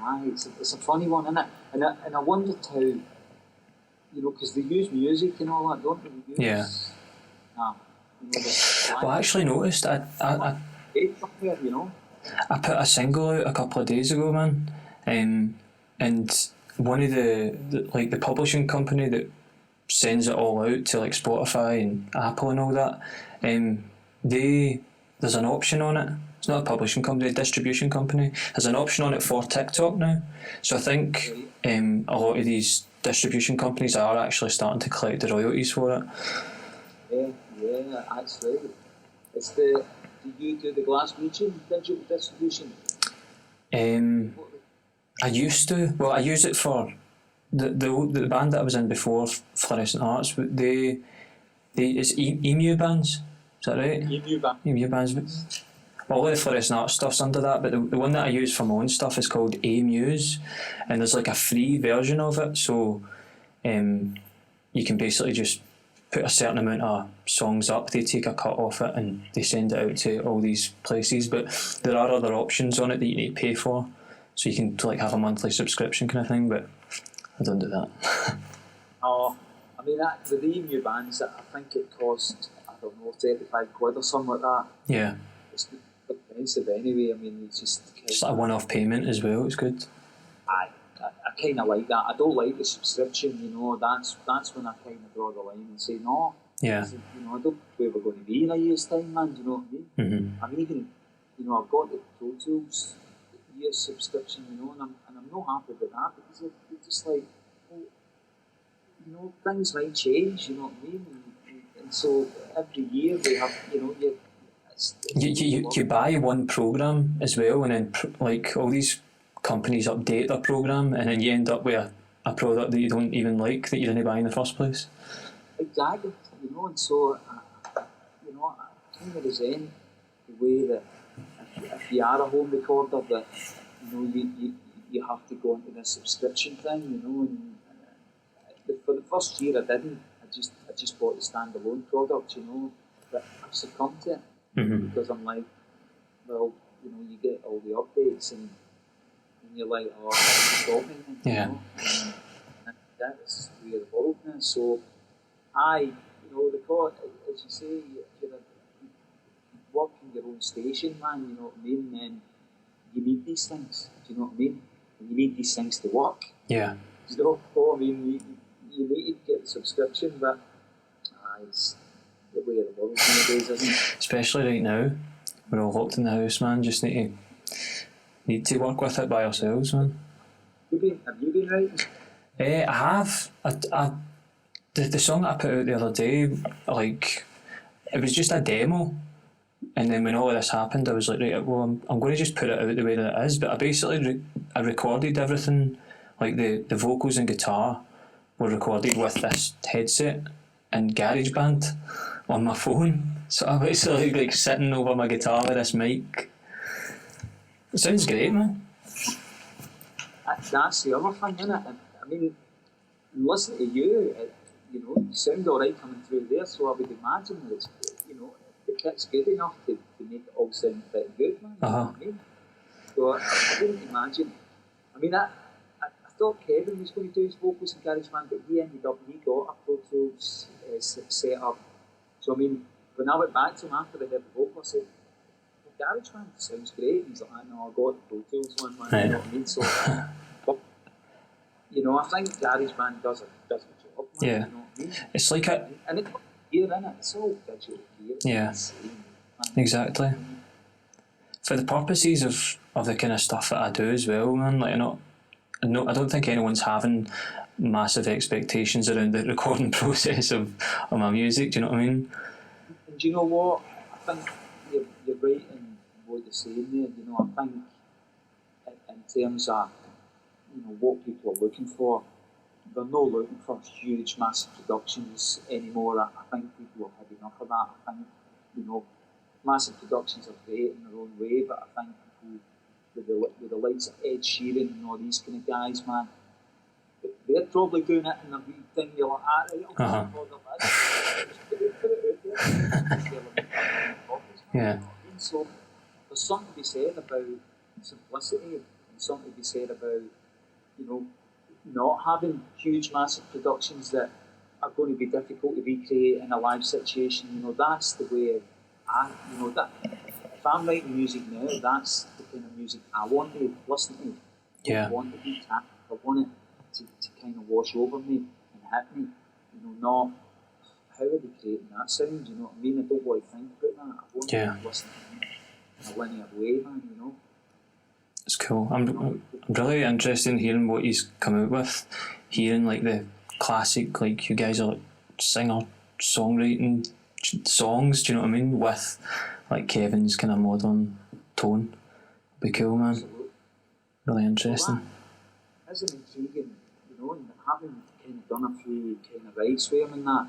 Aye, it's a funny one, isn't it? And I wondered how, because they use music and all that, don't they? Yeah. Well, I actually noticed I put a single out a couple of days ago, man, and one of the publishing company that sends it all out to like Spotify and Apple and all that, there's an option on it, It's not a publishing company, a distribution company. There's an option on it for TikTok now. So I think a lot of these distribution companies are actually starting to collect the royalties for it. Yeah, that's right. It's the. Do you do the Glaswegian digital distribution? I used to. Well, I use it for the band that I was in before, Fluorescent Arts. But it's Emu Bands. Is that right? Emu Bands. All of the Fluorescent Arts stuff's under that, but the one that I use for my own stuff is called A-Muse, and there's like a free version of it, so you can basically just put a certain amount of songs up, they take a cut off it and they send it out to all these places, but there are other options on it that you need to pay for, so you can like have a monthly subscription kind of thing, but I don't do that. Oh, I mean, with the Emu Bands, I think it cost, I don't know, 35 quid or something like that. Yeah. It's expensive anyway. I mean, it's just like a one-off payment as well. It's good. I kind of like that. I don't like the subscription. You know, that's when I kind of draw the line and say no. Yeah. You know, I don't know where we're going to be in a year's time, man. Do you know what I mean? Mm-hmm. I'm even, you know, I've got the Pro Tools year subscription. You know, and I'm not happy with that because it's just like, well, you know, things might change. You know what I mean? And so every year we have, you know, you buy one program as well, and then like all these companies update their program, and then you end up with a product that you don't even like, that you didn't buy in the first place. Exactly, you know, and so you know, I kind of resent the way that if you are a home recorder, that you know you have to go into this subscription thing, you know. And for the first year, I didn't. I just bought the standalone product, you know, but I've succumbed to it. Mm-hmm. Because I'm like, well, you know, you get all the updates and you're like, oh, stop me. Yeah. Know? And that's the way of the world now. So, you know, as you say, you work in your own station, man, you know what I mean? And you need these things, do you know what I mean? And you need these things to work. Yeah. You know, I mean, you need to get the subscription, but it's the way of the world nowadays, isn't it? Especially right now, we're all locked in the house, man. Just need to work with it by ourselves, man. Have you been writing? I have. The song that I put out the other day, like, it was just a demo, and then when all of this happened, I was like, right, well, I'm going to just put it out the way that it is. But I basically I recorded everything, like the vocals and guitar were recorded with this headset and GarageBand on my phone. So I'm basically like sitting over my guitar with this mic. It sounds great, man. That's the other thing, isn't it? I mean, listen to you, you know, you sound alright coming through there, so I would imagine that it's, you know, the kit's good enough to make it all sound pretty good, man. You know what I mean? So I wouldn't imagine. I mean, I thought Kevin was going to do his vocals in GarageBand, but he got a Pro Tools set up. So I mean, when I went back to him after I heard the vocal, I said, well, GarageBand sounds great. And he's like, I know, I got the Pro Tools one, man. Right. You know what I mean? So, but, you know, I think GarageBand does a job, man. Yeah. You know what I mean? It's like a... And it's gear in it. It's all digital gear. Yeah. Exactly. For the purposes of the kind of stuff that I do as well, man, like, I don't think anyone's having massive expectations around the recording process of my music. Do you know what I mean? And do you know what? I think you're right in what you're saying there. You know, I think in terms of, you know, what people are looking for, they're not looking for huge, massive productions anymore. I think people have had enough of that. I think, you know, massive productions are great in their own way, but I think people with the likes of Ed Sheeran and all these kind of guys, man, they're probably doing it in a wee thing. You're like, right, yeah. So there's something to be said about simplicity, and something to be said about, you know, not having huge, massive productions that are going to be difficult to recreate in a live situation. You know, that's the way you know, that if I'm writing music now, that's the kind of music I want to listen to. Yeah. I want it to be tapped. I want it to kind of wash over me and hit me. You know, not how are they creating that sound? You know what I mean? I don't want to think about that. I want to listen to it. a linear way, man, you know. It's cool. I'm really interested in hearing what he's come out with. Hearing like the classic, like you guys are like singer songwriting songs. Do you know what I mean? With like Kevin's kind of modern tone. Be cool, man. Absolutely. Really interesting. Well, that is an intriguing, you know, and having kind of done a few kind of rides with him and that,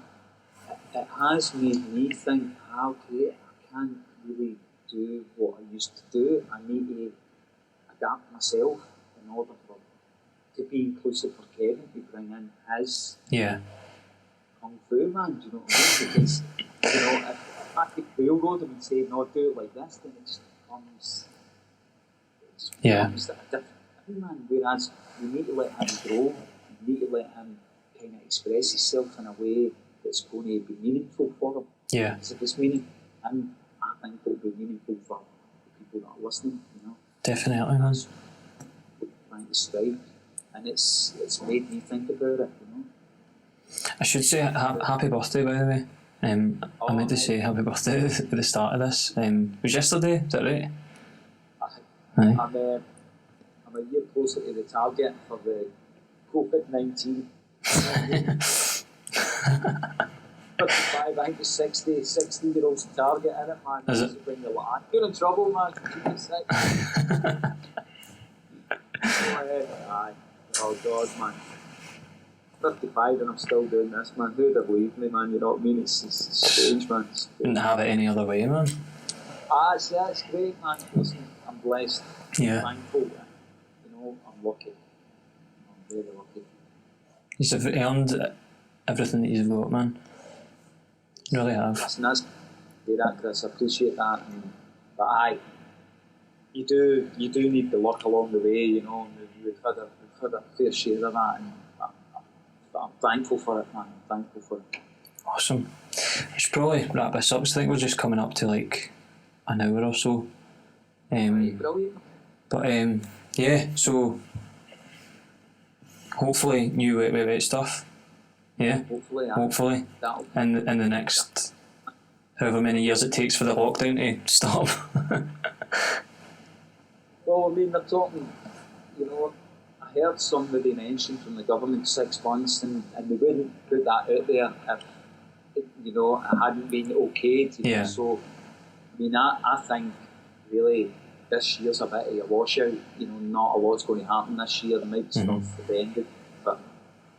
it has made me think, okay, I can't really do what I used to do. I need to adapt myself in order to be inclusive for Kevin, to bring in his kung fu, man. Do you know what I mean? Because, you know, if I take Wheel Road and say, no, do it like this, then it just becomes a different thing, man. Whereas you need to let him grow, you need to let him kind of express himself in a way that's going to be meaningful for him. Yeah. Because if it's meaning, I think it'll be meaningful for the people that are listening, you know. Definitely, man. Trying to strive, and it's made me think about it, you know. I should say happy birthday, by the way. I meant to say happy birthday at the start of this. It was yesterday, is that right? Aye. I'm a year closer to the target for the COVID-19. 55, I think it's 60-year-old's target in it, man. Is it? When you're like, you're in trouble, man. Keep it sick. Aye. Oh, God, man. 55 and I'm still doing this, man. Who'd have believed me, man? You know what I mean? It's strange, man. Wouldn't have it any other way, man. It's great, man. Listen, I'm blessed. Yeah. I'm thankful. You know, I'm lucky. I'm very lucky. You've earned everything that you've got, man. You really have. Listen, that's that, Chris. I appreciate that. But you do need the luck along the way, you know. We've had a fair share of that, and I'm thankful for it, man. I'm thankful for it. Awesome. I should probably wrap this up. So I think we're just coming up to like an hour or so. Brilliant. But yeah, so hopefully new wait stuff. Yeah. Hopefully. In the next however many years it takes for the lockdown to stop. Well, I mean, they're talking, you know, I heard somebody mention from the government 6 months, and they wouldn't put that out there if, you know, it hadn't been okayed. You know? So, I mean, I think really this year's a bit of a washout. You know, not a lot's going to happen this year. There might be stuff at the end of it, but,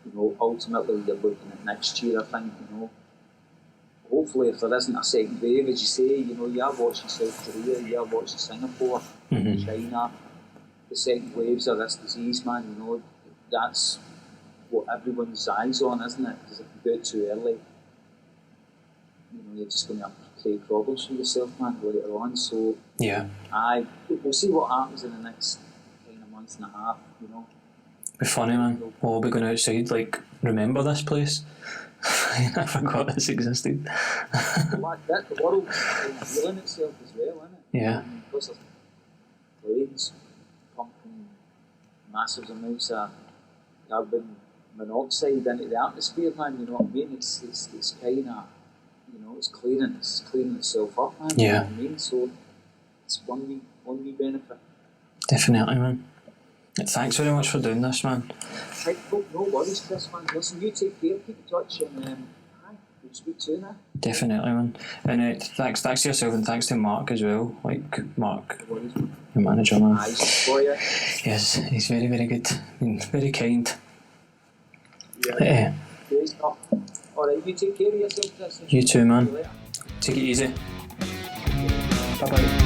you know, ultimately you're looking at next year, I think, you know. Hopefully, if there isn't a second wave, as you say, you know, you are watching South Korea, you are watching Singapore, China, the second waves of this disease, man, you know, that's what everyone's eyes on, isn't it? Because if you do it too early, you know, you're just going to have to create problems for yourself, man, later on. So, we'll see what happens in the next kind of month and a half, you know. Be funny, man. We'll all be going outside, like, remember this place? I forgot this existed. Well, the world's healing itself as well, isn't it? Yeah. Because of planes pumping massive amounts of carbon monoxide into the atmosphere, man, you know what I mean? It's kind of, you know, it's cleaning itself up, man. Yeah. You know what I mean? So it's one wee benefit. Definitely, man. Thanks very much for doing this, man. Right, no worries, Chris, man. Listen, you take care, keep in touch, and we'll speak soon, eh? Definitely, man. And thanks to yourself, and thanks to Mark as well. Like, Mark, No worries, man. the manager, man. Nice for you. Yes, he's very, very good. Very kind. Yeah. Great stuff. Alright, you take care of yourself, Chris. You too, man. Take it easy. Bye-bye.